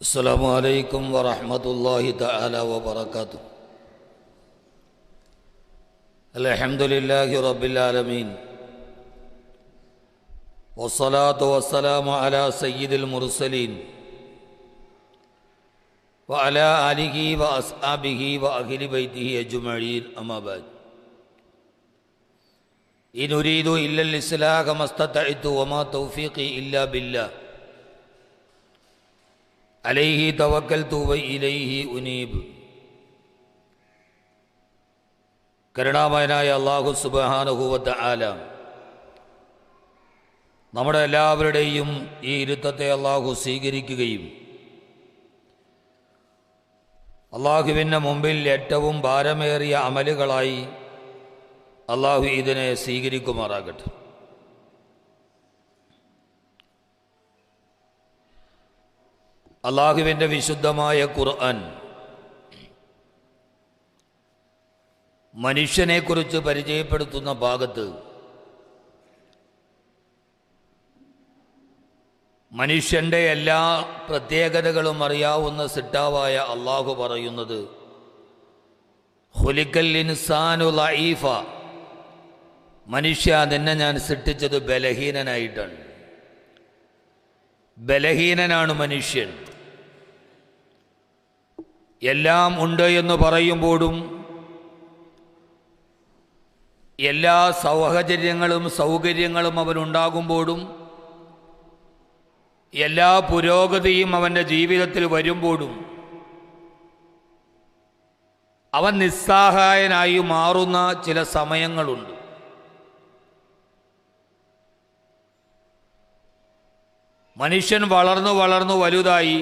السلام عليكم ورحمة الله تعالى وبركاته. الحمد لله رب العالمين، والصلاة والسلام على سيد المرسلين وعلى آله وأصحابه وأهل بيته أجمعين، أما بعد. إن أريد إلا الإصلاح ما استطعت وما توفيقي إلا بالله عليه توكلت وإليه أنيب. കരുണാമയനായ അല്ലാഹു സുബ്ഹാനഹു വ തആല നമ്മുടെ എല്ലാവരുടെയും ഈ ഇരുത്തത്തെ അല്ലാഹു സ്വീകരിക്കുകയും അല്ലാഹുവിൻ്റെ മുമ്പിൽ ഏറ്റവും ഭാരമേറിയ അമലുകളായി അല്ലാഹു ഇതിനെ സ്വീകരിക്കുമാറാകട്ടെ. അല്ലാഹുവിൻ്റെ വിശുദ്ധമായ ഖുർആൻ മനുഷ്യനെക്കുറിച്ച് പരിചയപ്പെടുത്തുന്ന ഭാഗത്ത് മനുഷ്യൻ്റെ എല്ലാ പ്രത്യേകതകളും അറിയാവുന്ന സിട്ടാവായ അല്ലാഹു പറയുന്നത്, ഖുലിഖൽ ഇൻസാനു ലഈഫ, മനുഷ്യ നിന്നെ ഞാൻ സൃഷ്ടിച്ചത് ബലഹീനനായിട്ടാണ്. ബലഹീനനാണ് മനുഷ്യൻ. എല്ലാം ഉണ്ട് എന്ന് പറയുമ്പോഴും എല്ലാ സൗകര്യങ്ങളും അവനുണ്ടാകുമ്പോഴും എല്ലാ പുരോഗതിയും അവൻ്റെ ജീവിതത്തിൽ വരുമ്പോഴും അവൻ നിസ്സഹായനായി മാറുന്ന ചില സമയങ്ങളുണ്ട്. മനുഷ്യൻ വളർന്നു വലുതായി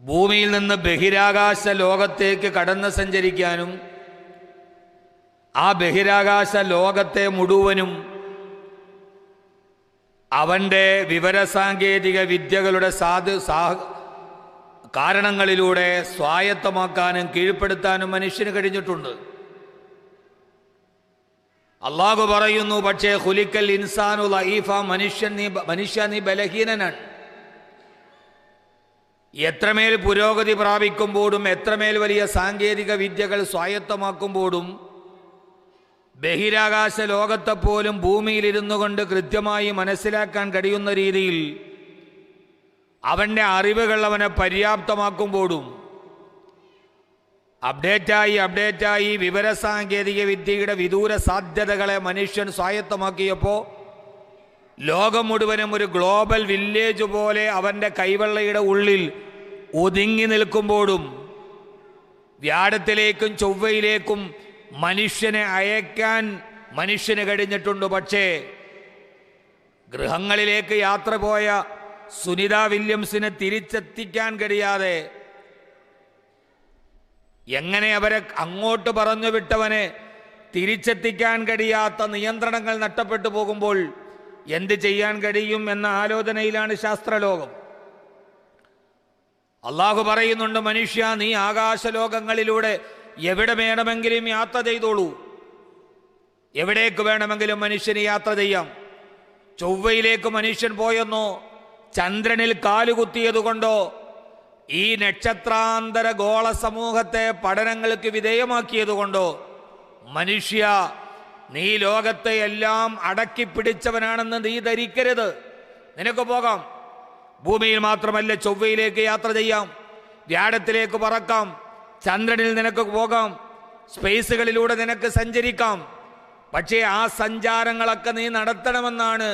ഭൂമിയിൽ നിന്ന് ബഹിരാകാശ ലോകത്തേക്ക് കടന്ന് സഞ്ചരിക്കാനും ആ ബഹിരാകാശ ലോകത്തെ മുഴുവനും അവൻ്റെ വിവരസാങ്കേതിക വിദ്യകളുടെ കാരണങ്ങളിലൂടെ സ്വായത്തമാക്കാനും കീഴ്പ്പെടുത്താനും മനുഷ്യന് കഴിഞ്ഞിട്ടുണ്ട്. അല്ലാഹു പറയുന്നു, പക്ഷേ ഖുലിഖൽ ഇൻസാനു ലഈഫ, മനുഷ്യ നീ ബലഹീനനാണ്. എത്രമേൽ പുരോഗതി പ്രാപിക്കുമ്പോഴും എത്രമേൽ വലിയ സാങ്കേതിക വിദ്യകൾ സ്വായത്തമാക്കുമ്പോഴും ബഹിരാകാശ ലോകത്തെപ്പോലും ഭൂമിയിലിരുന്നു കൊണ്ട് കൃത്യമായി മനസ്സിലാക്കാൻ കഴിയുന്ന രീതിയിൽ അവൻ്റെ അറിവുകൾ അവനെ പര്യാപ്തമാക്കുമ്പോഴും അപ്ഡേറ്റായി വിവരസാങ്കേതിക വിദ്യയുടെ വിദൂര സാധ്യതകളെ മനുഷ്യൻ സ്വായത്തമാക്കിയപ്പോൾ ലോകം മുഴുവനും ഒരു ഗ്ലോബൽ വില്ലേജ് പോലെ അവൻ്റെ കൈവെള്ളയുടെ ഉള്ളിൽ ഒതുങ്ങി നിൽക്കുമ്പോഴും വ്യാഴത്തിലേക്കും ചൊവ്വയിലേക്കും മനുഷ്യനെ അയക്കാൻ മനുഷ്യന് കഴിഞ്ഞിട്ടുണ്ട്. പക്ഷേ ഗൃഹങ്ങളിലേക്ക് യാത്ര പോയ സുനിത വില്യംസിനെ തിരിച്ചെത്തിക്കാൻ കഴിയാതെ, എങ്ങനെ അവരെ അങ്ങോട്ട് പറഞ്ഞു വിട്ടവനെ തിരിച്ചെത്തിക്കാൻ കഴിയാത്ത നിയന്ത്രണങ്ങൾ നഷ്ടപ്പെട്ടു പോകുമ്പോൾ എന്ത് ചെയ്യാൻ കഴിയും എന്ന ആലോചനയിലാണ് ശാസ്ത്രലോകം. അല്ലാഹു പറയുന്നുണ്ട്, മനുഷ്യ നീ ആകാശലോകങ്ങളിലൂടെ എവിടെ വേണമെങ്കിലും യാത്ര ചെയ്തോളൂ. എവിടേക്ക് വേണമെങ്കിലും മനുഷ്യന് യാത്ര ചെയ്യാം. ചൊവ്വയിലേക്ക് മനുഷ്യൻ പോയെന്നോ ചന്ദ്രനിൽ കാലുകുത്തിയതുകൊണ്ടോ ഈ നക്ഷത്രാന്തര ഗോള സമൂഹത്തെ പഠനങ്ങൾക്ക് വിധേയമാക്കിയതുകൊണ്ടോ മനുഷ്യ നീ ലോകത്തെ എല്ലാം അടക്കിപ്പിടിച്ചവനാണെന്ന് നീ ധരിക്കരുത്. നിനക്ക് പോകാം. ഭൂമിയിൽ മാത്രമല്ല, ചൊവ്വയിലേക്ക് യാത്ര ചെയ്യാം, വ്യാഴത്തിലേക്ക് പറക്കാം, ചന്ദ്രനിൽ നിനക്ക് പോകാം, സ്പേസുകളിലൂടെ നിനക്ക് സഞ്ചരിക്കാം. പക്ഷേ ആ സഞ്ചാരങ്ങളൊക്കെ നീ നടത്തണമെന്നാണ്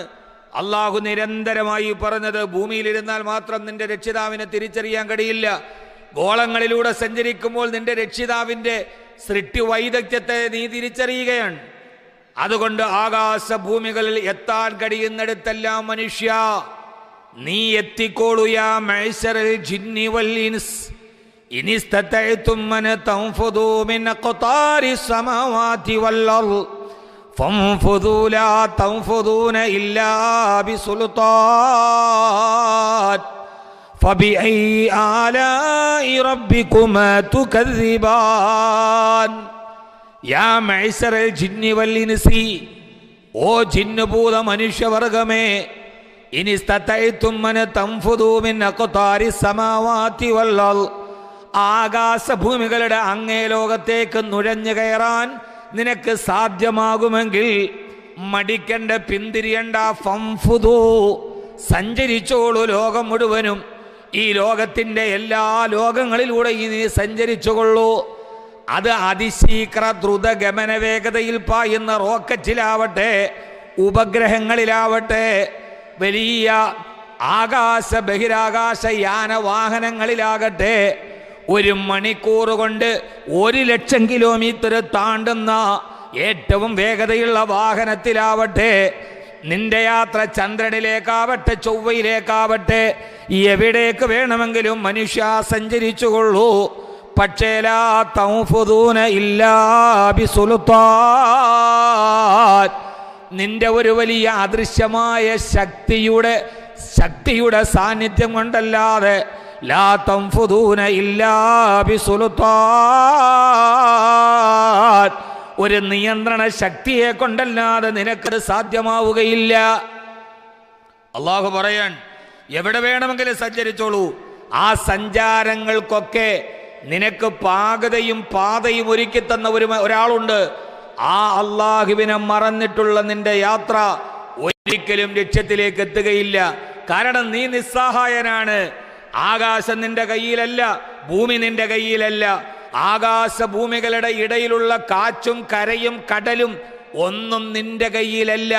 അല്ലാഹു നിരന്തരമായി പറഞ്ഞത്. ഭൂമിയിലിരുന്നാൽ മാത്രം നിന്റെ രക്ഷിതാവിനെ തിരിച്ചറിയാൻ കഴിയില്ല. ഗോളങ്ങളിലൂടെ സഞ്ചരിക്കുമ്പോൾ നിന്റെ രക്ഷിതാവിൻ്റെ സൃഷ്ടി വൈദഗ്ധ്യത്തെ നീ തിരിച്ചറിയുകയാണ്. അതുകൊണ്ട് ആകാശഭൂമികളിൽ എത്താൻ കഴിയുന്നിടത്തെല്ലാം മനുഷ്യ നീ എത്തിക്കോളൂ. യാ മഅ്ശറൽ ജിന്നി വൽ ഇൻസ് ഇനിസ്തതഅ്തും അൻ തൻഫുദൂ മിൻ ഖതാരിസ് സമാവാതി വൽ അർദ് ഫൻഫുദൂ ലാ തൻഫുദൂന ഇല്ലാ ബിസുൽത്താൻ ഫബിഅയ്യി ആലാഇ റബ്ബികുമാ തുകദ്ദിബാൻ. യാ മഅ്ശറൽ ജിന്നി വൽ ഇൻസി, ഓ ജിന്നുഭൂത മനുഷ്യവർഗമേ, ഇനി ഇസ്തതഅ്തും അൻ തൻഫുദൂ മിൻ അഖ്താരി സമാവാതി വൽ അർദ്, ആകാശഭൂമികളുടെ അങ്ങേ ലോകത്തേക്ക് നുഴഞ്ഞു കയറാൻ നിനക്ക് സാധ്യമാകുമെങ്കിൽ മടിക്കണ്ട, പിന്തിരിയണ്ട. ഫംഫുദൂ, സഞ്ചരിച്ചോളൂ ലോകം മുഴുവനും. ഈ ലോകത്തിൻ്റെ എല്ലാ ലോകങ്ങളിലൂടെ നീ സഞ്ചരിച്ചുകൊള്ളൂ. അത് അതിശീഘ്ര ദ്രുതഗമന വേഗതയിൽ പായുന്ന റോക്കറ്റിലാവട്ടെ, ഉപഗ്രഹങ്ങളിലാവട്ടെ, വലിയ ആകാശ ബഹിരാകാശ യാന വാഹനങ്ങളിലാകട്ടെ, 1 മണിക്കൂർ കൊണ്ട് 1,00,000 കിലോമീറ്റർ താണ്ടുന്ന ഏറ്റവും വേഗതയുള്ള വാഹനത്തിലാവട്ടെ, നിന്റെ യാത്ര ചന്ദ്രനിലേക്കാവട്ടെ, ചൊവ്വയിലേക്കാവട്ടെ, എവിടേക്ക് വേണമെങ്കിലും മനുഷ്യ സഞ്ചരിച്ചുകൊള്ളൂ. പക്ഷേ ലാ തൻഫുദൂന ഇല്ലാ ബിസുൽത്താൻ, നിന്റെ ഒരു വലിയ അദൃശ്യമായ ശക്തിയുടെ സാന്നിധ്യം കൊണ്ടല്ലാതെ, ലാ തൻഫുദൂന ഇല്ലാ ബിസുൽത്താൻ, ഒരു നിയന്ത്രണ ശക്തിയെ കൊണ്ടല്ലാതെ നിനക്കത് സാധ്യമാവുകയില്ല. അള്ളാഹു പറയാൻ, എവിടെ വേണമെങ്കിലും സഞ്ചരിച്ചോളൂ. ആ സഞ്ചാരങ്ങൾക്കൊക്കെ നിനക്ക് പാതയും ഒരുക്കി തന്ന ഒരാളുണ്ട്. ആ അള്ളാഹുവിനെ മറന്നിട്ടുള്ള നിന്റെ യാത്ര ഒരിക്കലും ലക്ഷ്യത്തിലേക്ക് എത്തുകയില്ല. കാരണം നീ നിസ്സഹായനാണ്. ആകാശം നിന്റെ കയ്യിലല്ല, ഭൂമി നിന്റെ കയ്യിലല്ല. ആകാശഭൂമികളുടെ ഇടയിലുള്ള കാറ്റും കരയും കടലും ഒന്നും നിന്റെ കയ്യിലല്ല.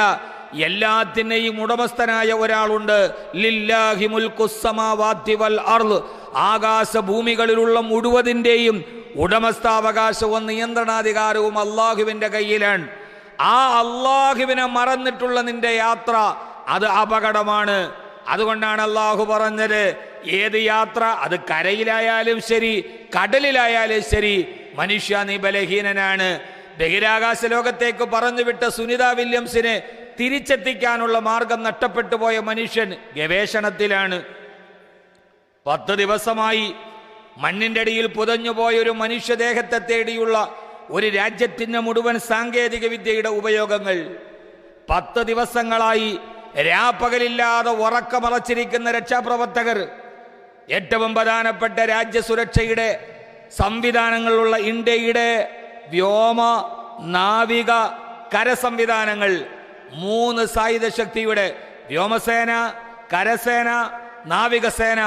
എല്ലാത്തിനെയും ഉടമസ്ഥനായ ഒരാളുണ്ട്. ലില്ലാഹി മുൽക്കുസ് സമാവാതി വൽ അർദ്, ആകാശഭൂമികളിലുള്ള മുഴുവതിൻ്റെയും ഉടമസ്ഥാവകാശവും നിയന്ത്രണാധികാരവും അള്ളാഹുവിൻ്റെ കയ്യിലാണ്. ആ അള്ളാഹുവിനെ മറന്നിട്ടുള്ള നിന്റെ യാത്ര അത് അപകടമാണ്. അതുകൊണ്ടാണ് അള്ളാഹു പറഞ്ഞത്, ഏത് യാത്ര, അത് കരയിലായാലും ശരി കടലിലായാലും ശരി, മനുഷ്യ നീ ബലഹീനനാണ്. ബഹിരാകാശ ലോകത്തേക്ക് പറഞ്ഞുവിട്ട സുനിത വില്യംസിനെ തിരിച്ചെത്തിക്കാനുള്ള മാർഗം നഷ്ടപ്പെട്ടു പോയ മനുഷ്യൻ ഗവേഷണത്തിലാണ്. 10 ദിവസമായി മണ്ണിൻ്റെ അടിയിൽ പുതഞ്ഞുപോയ ഒരു മനുഷ്യദേഹത്തെ തേടിയുള്ള ഒരു രാജ്യത്തിൻ്റെ മുഴുവൻ സാങ്കേതിക വിദ്യയുടെ ഉപയോഗങ്ങൾ. 10 ദിവസങ്ങളായി രാപ്പകലില്ലാതെ ഉറക്കമറച്ചിരിക്കുന്ന രക്ഷാപ്രവർത്തകർ, ഏറ്റവും പ്രധാനപ്പെട്ട രാജ്യസുരക്ഷയുടെ സംവിധാനങ്ങളുള്ള ഇന്ത്യയുടെ വ്യോമ, നാവിക, കര സംവിധാനങ്ങൾ, 3 സായുധ ശക്തിയുടെ വ്യോമസേന, കരസേന, നാവികസേന,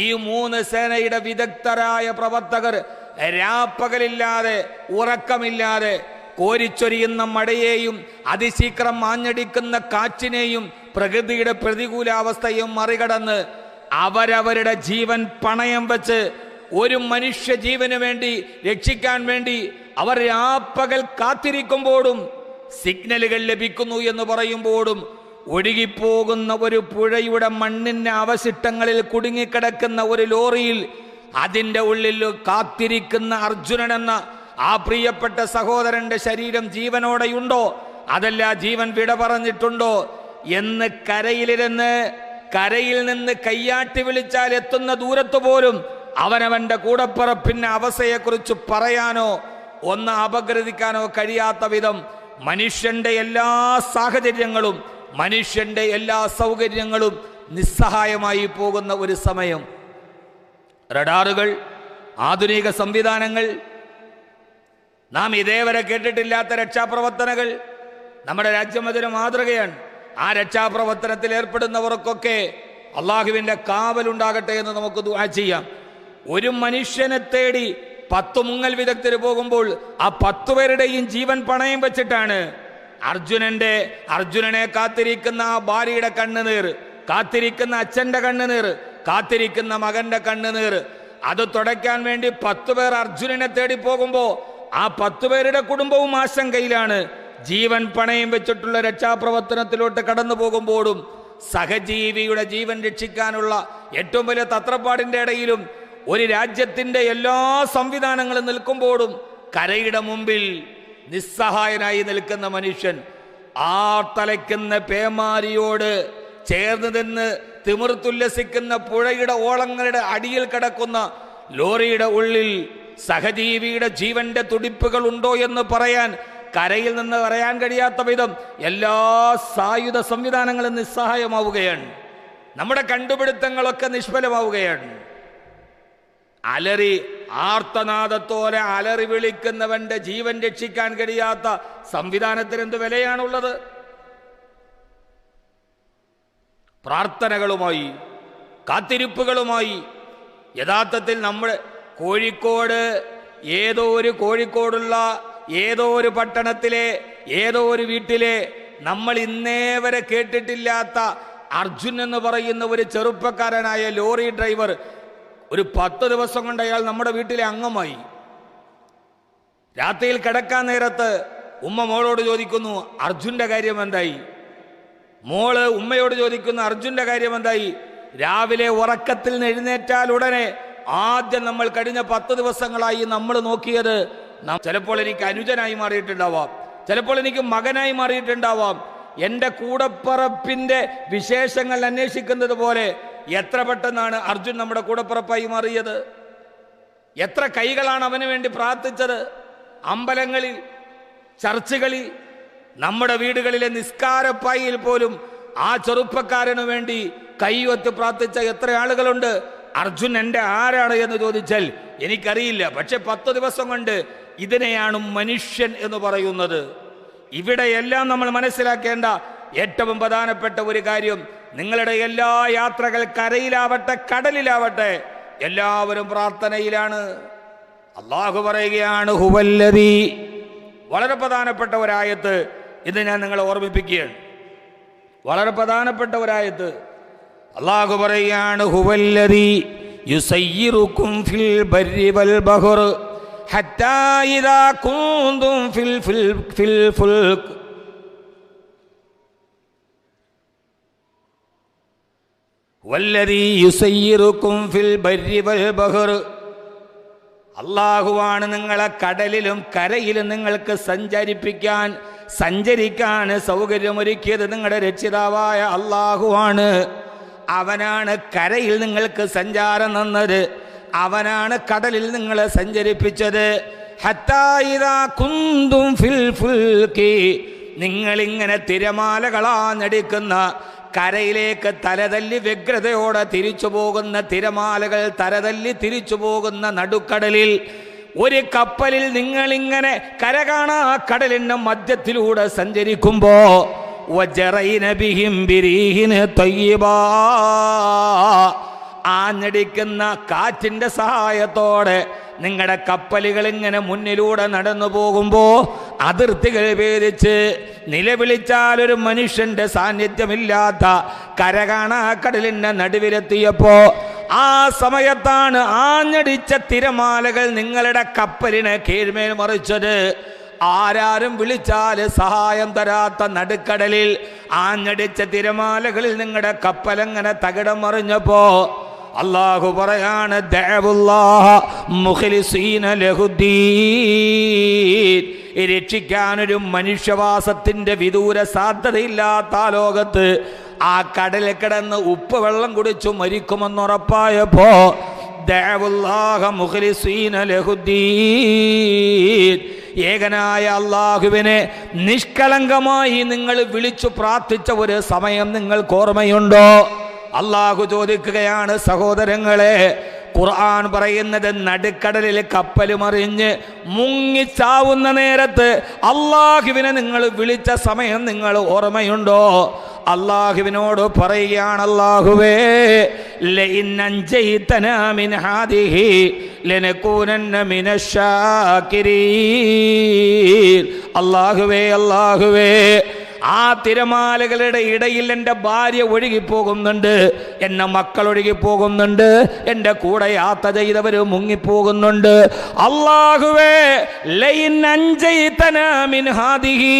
ഈ 3 സേനയുടെ വിദഗ്ധരായ പ്രവർത്തകർ രാപ്പകലില്ലാതെ ഉറക്കമില്ലാതെ കോരിച്ചൊരിയുന്ന മഴയെയും അതിശീഘ്രം ആഞ്ഞടിക്കുന്ന കാറ്റിനെയും പ്രകൃതിയുടെ പ്രതികൂലാവസ്ഥയും മറികടന്ന് അവരവരുടെ ജീവൻ പണയം വെച്ച് ഒരു മനുഷ്യ ജീവന് വേണ്ടി രക്ഷിക്കാൻ വേണ്ടി അവർ രാപ്പകൽ കാത്തിരിക്കുമ്പോഴും, സിഗ്നലുകൾ ലഭിക്കുന്നു എന്ന് പറയുമ്പോഴും, ഒഴുകിപ്പോകുന്ന ഒരു പുഴയുടെ മണ്ണിന്റെ അവശിഷ്ടങ്ങളിൽ കുടുങ്ങിക്കിടക്കുന്ന ഒരു ലോറിയിൽ അതിൻ്റെ ഉള്ളിൽ കാത്തിരിക്കുന്ന അർജുനൻ എന്ന ആ പ്രിയപ്പെട്ട സഹോദരന്റെ ശരീരം ജീവനോടെയുണ്ടോ, അതല്ല ജീവൻ വിട പറഞ്ഞിട്ടുണ്ടോ എന്ന് കരയിൽ നിന്ന് കയ്യാട്ടി വിളിച്ചാൽ എത്തുന്ന ദൂരത്ത് പോലും അവനവന്റെ കൂടപ്പിറപ്പിന്റെ അവസ്ഥയെക്കുറിച്ച് പറയാനോ ഒന്ന് അപഗ്രഥിക്കാനോ കഴിയാത്ത വിധം മനുഷ്യന്റെ എല്ലാ സാഹചര്യങ്ങളും, മനുഷ്യന്റെ എല്ലാ സൗകര്യങ്ങളും നിസ്സഹായമായി പോകുന്ന ഒരു സമയം. റഡാറുകൾ, ആധുനിക സംവിധാനങ്ങൾ, നാം ഇതേവരെ കേട്ടിട്ടില്ലാത്ത രക്ഷാപ്രവർത്തനങ്ങൾ നമ്മുടെ രാജ്യം അതൊരു മാതൃകയാണ്. ആ രക്ഷാപ്രവർത്തനത്തിൽ ഏർപ്പെടുന്നവർക്കൊക്കെ അള്ളാഹുവിൻ്റെ കാവലുണ്ടാകട്ടെ എന്ന് നമുക്ക് ദുആ ചെയ്യാം. ഒരു മനുഷ്യനെ തേടി 10 മുങ്ങൽ വിദഗ്ധർ പോകുമ്പോൾ ആ 10 പേരുടെയും ജീവൻ പണയം വെച്ചിട്ടാണ്. അർജുനനെ കാത്തിരിക്കുന്ന ആ ഭാര്യയുടെ കണ്ണുനീർ, കാത്തിരിക്കുന്ന അച്ഛന്റെ കണ്ണുനീർ, കാത്തിരിക്കുന്ന മകന്റെ കണ്ണുനീർ, അത് തുടയ്ക്കാൻ വേണ്ടി 10 പേർ അർജുനനെ തേടി പോകുമ്പോ ആ 10 പേരുടെ കുടുംബവും ആശങ്കയിലാണ്. ജീവൻ പണയം വെച്ചിട്ടുള്ള രക്ഷാപ്രവർത്തനത്തിലോട്ട് കടന്നു പോകുമ്പോഴും സഹജീവിയുടെ ജീവൻ രക്ഷിക്കാനുള്ള ഏറ്റവും വലിയ തത്രപ്പാടിന്റെ ഇടയിലും ഒരു രാജ്യത്തിന്റെ എല്ലാ സംവിധാനങ്ങളും നിൽക്കുമ്പോഴും കരയുടെ മുമ്പിൽ നിസ്സഹായനായി നിൽക്കുന്ന മനുഷ്യൻ, തലയ്ക്കുന്ന പേമാരിയോട് ചേർന്ന് നിന്ന് തിമിർത്തുല്ലസിക്കുന്ന പുഴയുടെ ഓളങ്ങളുടെ അടിയിൽ കിടക്കുന്ന ലോറിയുടെ ഉള്ളിൽ സഹജീവിയുടെ ജീവന്റെ തുടിപ്പുകൾ ഉണ്ടോ എന്ന് പറയാൻ കരയിൽ നിന്ന് പറയാൻ കഴിയാത്ത വിധം എല്ലാ സായുധ സംവിധാനങ്ങളും നിസ്സഹായമാവുകയാണ്. നമ്മുടെ കണ്ടുപിടുത്തങ്ങളൊക്കെ നിഷ്ഫലമാവുകയാണ്. അലറി ആർത്തനാദത്തോടെ അലറി വിളിക്കുന്നവന്റെ ജീവൻ രക്ഷിക്കാൻ കഴിയാത്ത സംവിധാനത്തിന് എന്ത് വിലയാണുള്ളത്? പ്രാർത്ഥനകളുമായി, കാത്തിരിപ്പുകളുമായി യഥാർത്ഥത്തിൽ നമ്മുടെ കോഴിക്കോടുള്ള ഏതോ ഒരു പട്ടണത്തിലെ ഏതോ ഒരു വീട്ടിലെ നമ്മൾ ഇന്നേ വരെ കേട്ടിട്ടില്ലാത്ത അർജുൻ എന്ന് പറയുന്ന ഒരു ചെറുപ്പക്കാരനായ ലോറി ഡ്രൈവർ ഒരു 10 ദിവസം കൊണ്ട് അയാൾ നമ്മുടെ വീട്ടിലെ അംഗമായി. രാത്രിയിൽ കിടക്കാൻ നേരത്ത് ഉമ്മ മോളോട് ചോദിക്കുന്നു, അർജുന്റെ കാര്യം എന്തായി? മോള് ഉമ്മയോട് ചോദിക്കുന്നു, അർജുന്റെ കാര്യം എന്തായി? രാവിലെ ഉറക്കത്തിൽ നിന്ന് എഴുന്നേറ്റാൽ ഉടനെ ആദ്യം നമ്മൾ കഴിഞ്ഞ 10 ദിവസങ്ങളായി നമ്മൾ നോക്കിയത്, ചിലപ്പോൾ എനിക്ക് അനുജനായി മാറിയിട്ടുണ്ടാവാം, ചിലപ്പോൾ എനിക്ക് മകനായി മാറിയിട്ടുണ്ടാവാം. എൻ്റെ കൂടപ്പറപ്പിന്റെ വിശേഷങ്ങൾ അന്വേഷിക്കുന്നത് പോലെ എത്ര പെട്ടെന്നാണ് അർജുൻ നമ്മുടെ കൂടപ്പറപ്പായി മാറിയത്. എത്ര കൈകളാണ് അവന് വേണ്ടി പ്രാർത്ഥിച്ചത്. അമ്പലങ്ങളിൽ, ചർച്ചുകളിൽ, നമ്മുടെ വീടുകളിലെ നിസ്കാരപ്പായിൽ പോലും ആ ചെറുപ്പക്കാരനു വേണ്ടി കൈയൊത്ത് പ്രാർത്ഥിച്ച എത്ര ആളുകളുണ്ട്. അർജുൻ എൻ്റെ ആരാണ് എന്ന് ചോദിച്ചാൽ എനിക്കറിയില്ല. പക്ഷെ 10 ദിവസം കൊണ്ട് ഇതിനെയാണ് മനുഷ്യൻ എന്ന് പറയുന്നത്. ഇവിടെയെല്ലാം നമ്മൾ മനസ്സിലാക്കേണ്ട ഏറ്റവും പ്രധാനപ്പെട്ട ഒരു കാര്യം, നിങ്ങളുടെ എല്ലാ യാത്രകൾ കരയിലാവട്ടെ കടലിലാവട്ടെ എല്ലാവരും പ്രാർത്ഥനയിലാണ്. അള്ളാഹു പറയുകയാണ് ഹുവല്ലദീ. വളരെ പ്രധാനപ്പെട്ട ഒരായത്ത് ഇത് ഞാൻ നിങ്ങളെ ഓർമ്മിപ്പിക്കുകയാണ്. വളരെ പ്രധാനപ്പെട്ട ഒരായത്ത്. അള്ളാഹു പറയുകയാണ് ഹുവല്ലദീ യുസയ്യിറുക്കും ഫിൽ ബർരി വൽ ബഹർ ഹത്താ ഇദാ കുന്തും ഫിൽ ഫുൽക് വല്ലദീ യുസയ്യിറുക്കും ഫിൽ ബർരി വൽ ബഹർ. അള്ളാഹുവാണ് നിങ്ങളെ കടലിലും കരയിലും നിങ്ങൾക്ക് സഞ്ചരിക്കാൻ സൗകര്യമൊരുക്കിയത്. നിങ്ങളുടെ രക്ഷിതാവായ അള്ളാഹുവാണ്. അവനാണ് കരയിൽ നിങ്ങൾക്ക് സഞ്ചാരം തന്നത്, അവനാണ് കടലിൽ നിങ്ങളെ സഞ്ചരിപ്പിച്ചത്. ഹത്താ ഇദാ കുന്തും ഫിൽ ഫുൽകി. നിങ്ങളിങ്ങനെ തിരമാലകളാഞ്ഞടിക്കുന്ന, കരയിലേക്ക് തലതല്ലി വ്യഗ്രതയോടെ തിരിച്ചു പോകുന്ന തിരമാലകൾ തലതല്ലി തിരിച്ചു പോകുന്ന നടുക്കടലിൽ ഒരു കപ്പലിൽ നിങ്ങളിങ്ങനെ കരകാണാ കടലിന്റെ മധ്യത്തിലൂടെ സഞ്ചരിക്കുമ്പോ ആഞ്ഞടിക്കുന്ന കാറ്റിന്റെ സഹായത്തോടെ നിങ്ങളുടെ കപ്പലുകൾ ഇങ്ങനെ മുന്നിലൂടെ നടന്നു പോകുമ്പോ അതിർത്തികൾ ഭേദിച്ച് നിലവിളിച്ചാൽ ഒരു മനുഷ്യന്റെ സാന്നിധ്യമില്ലാത്ത കരകാണാ കടലിന്റെ നടുവിലെത്തിയപ്പോ ആ സമയത്താണ് ആഞ്ഞടിച്ച തിരമാലകൾ നിങ്ങളുടെ കപ്പലിനെ കീഴ്മേൽ മറിച്ചത്. ആരാരും വിളിച്ചാൽ സഹായം തരാത്ത നടുക്കടലിൽ ആഞ്ഞടിച്ച തിരമാലകളിൽ നിങ്ങളുടെ കപ്പലങ്ങനെ തകിടം മറിഞ്ഞപ്പോ അല്ലാഹു പറയാണ് ദഅവുല്ലാഹ മുഖ്ലിസീന ലഹുദ്ദീൻ. രക്ഷിക്കാനൊരു മനുഷ്യവാസത്തിന്റെ വിദൂര സാധ്യതയില്ലാത്ത ആ ലോകത്ത് ആ കടലിൽ കിടന്ന് ഉപ്പ് വെള്ളം കുടിച്ചു മരിക്കുമെന്നുറപ്പായപ്പോ ദഅവുല്ലാഹ മുഖ്ലിസീന ലഹുദ്ദീൻ. ഏകനായ അള്ളാഹുവിനെ നിഷ്കളങ്കമായി നിങ്ങൾ വിളിച്ചു പ്രാർത്ഥിച്ച ഒരു സമയം നിങ്ങൾക്ക് ഓർമ്മയുണ്ടോ? അള്ളാഹു ചോദിക്കുകയാണ്, സഹോദരങ്ങളെ, ഖുർആൻ പറയുന്നത് നടുക്കടലിൽ കപ്പൽ മറിഞ്ഞ് മുങ്ങിച്ചാവുന്ന നേരത്ത് അള്ളാഹുവിനെ നിങ്ങൾ വിളിച്ച സമയം നിങ്ങൾ ഓർമ്മയുണ്ടോ? അള്ളാഹുവിനോട് പറയുകയാണ്, അല്ലാഹുവേ ലഇൻ അൻജൈതനാ മിൻ ഹാദിഹി ലനകൂനന്ന മിനശ്ശാകിരീൻ. അല്ലാഹുവേ അല്ലാഹുവേ, ആ തിരമാലകളുടെ ഇടയിൽ എൻ്റെ ഭാര്യ ഒഴുകിപ്പോകുന്നുണ്ട്, എൻ്റെ മക്കൾ ഒഴുകിപ്പോകുന്നുണ്ട്, എൻ്റെ കൂടെ യാത്ര ചെയ്തവർ മുങ്ങിപ്പോകുന്നുണ്ട്. അല്ലാഹുവേ ലഇൻ അൻജൈതനാ മിൻ ഹാദിഹി,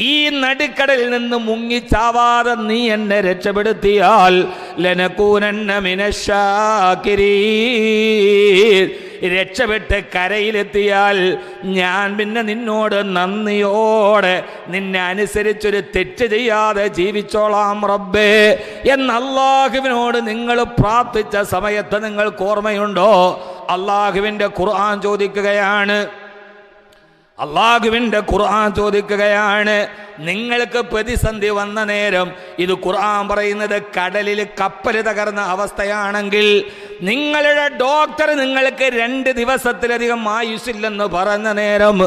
ഈ നടുക്കടലിൽ നിന്ന് മുങ്ങിച്ചാവാതെ നീ എന്നെ രക്ഷപ്പെടുത്തിയാൽ ലനകൂനന്ന മിനശ്ശാകിരീൻ, രക്ഷപ്പെട്ട് കരയിലെത്തിയാൽ ഞാൻ പിന്നെ നിന്നോട് നന്ദിയോടെ നിന്നെ അനുസരിച്ചൊരു തെറ്റ് ചെയ്യാതെ ജീവിച്ചോളാം റബ്ബേ എന്ന് അല്ലാഹുവിനോട് നിങ്ങൾ പ്രാർത്ഥിച്ച സമയത്ത് നിങ്ങൾക്ക് ഓർമ്മയുണ്ടോ? അല്ലാഹുവിൻ്റെ ഖുർആൻ ചോദിക്കുകയാണ്, അള്ളാഹുവിന്റെ ഖുർആൻ ചോദിക്കുകയാണ്, നിങ്ങൾക്ക് പ്രതിസന്ധി വന്ന നേരം, ഇത് ഖുർആൻ പറയുന്നത് കടലിൽ കപ്പൽ തകർന്ന അവസ്ഥയാണെങ്കിൽ, നിങ്ങളുടെ ഡോക്ടർ നിങ്ങൾക്ക് 2 ദിവസത്തിലധികം ആയുസ്സില്ലെന്ന് പറഞ്ഞ നേരം,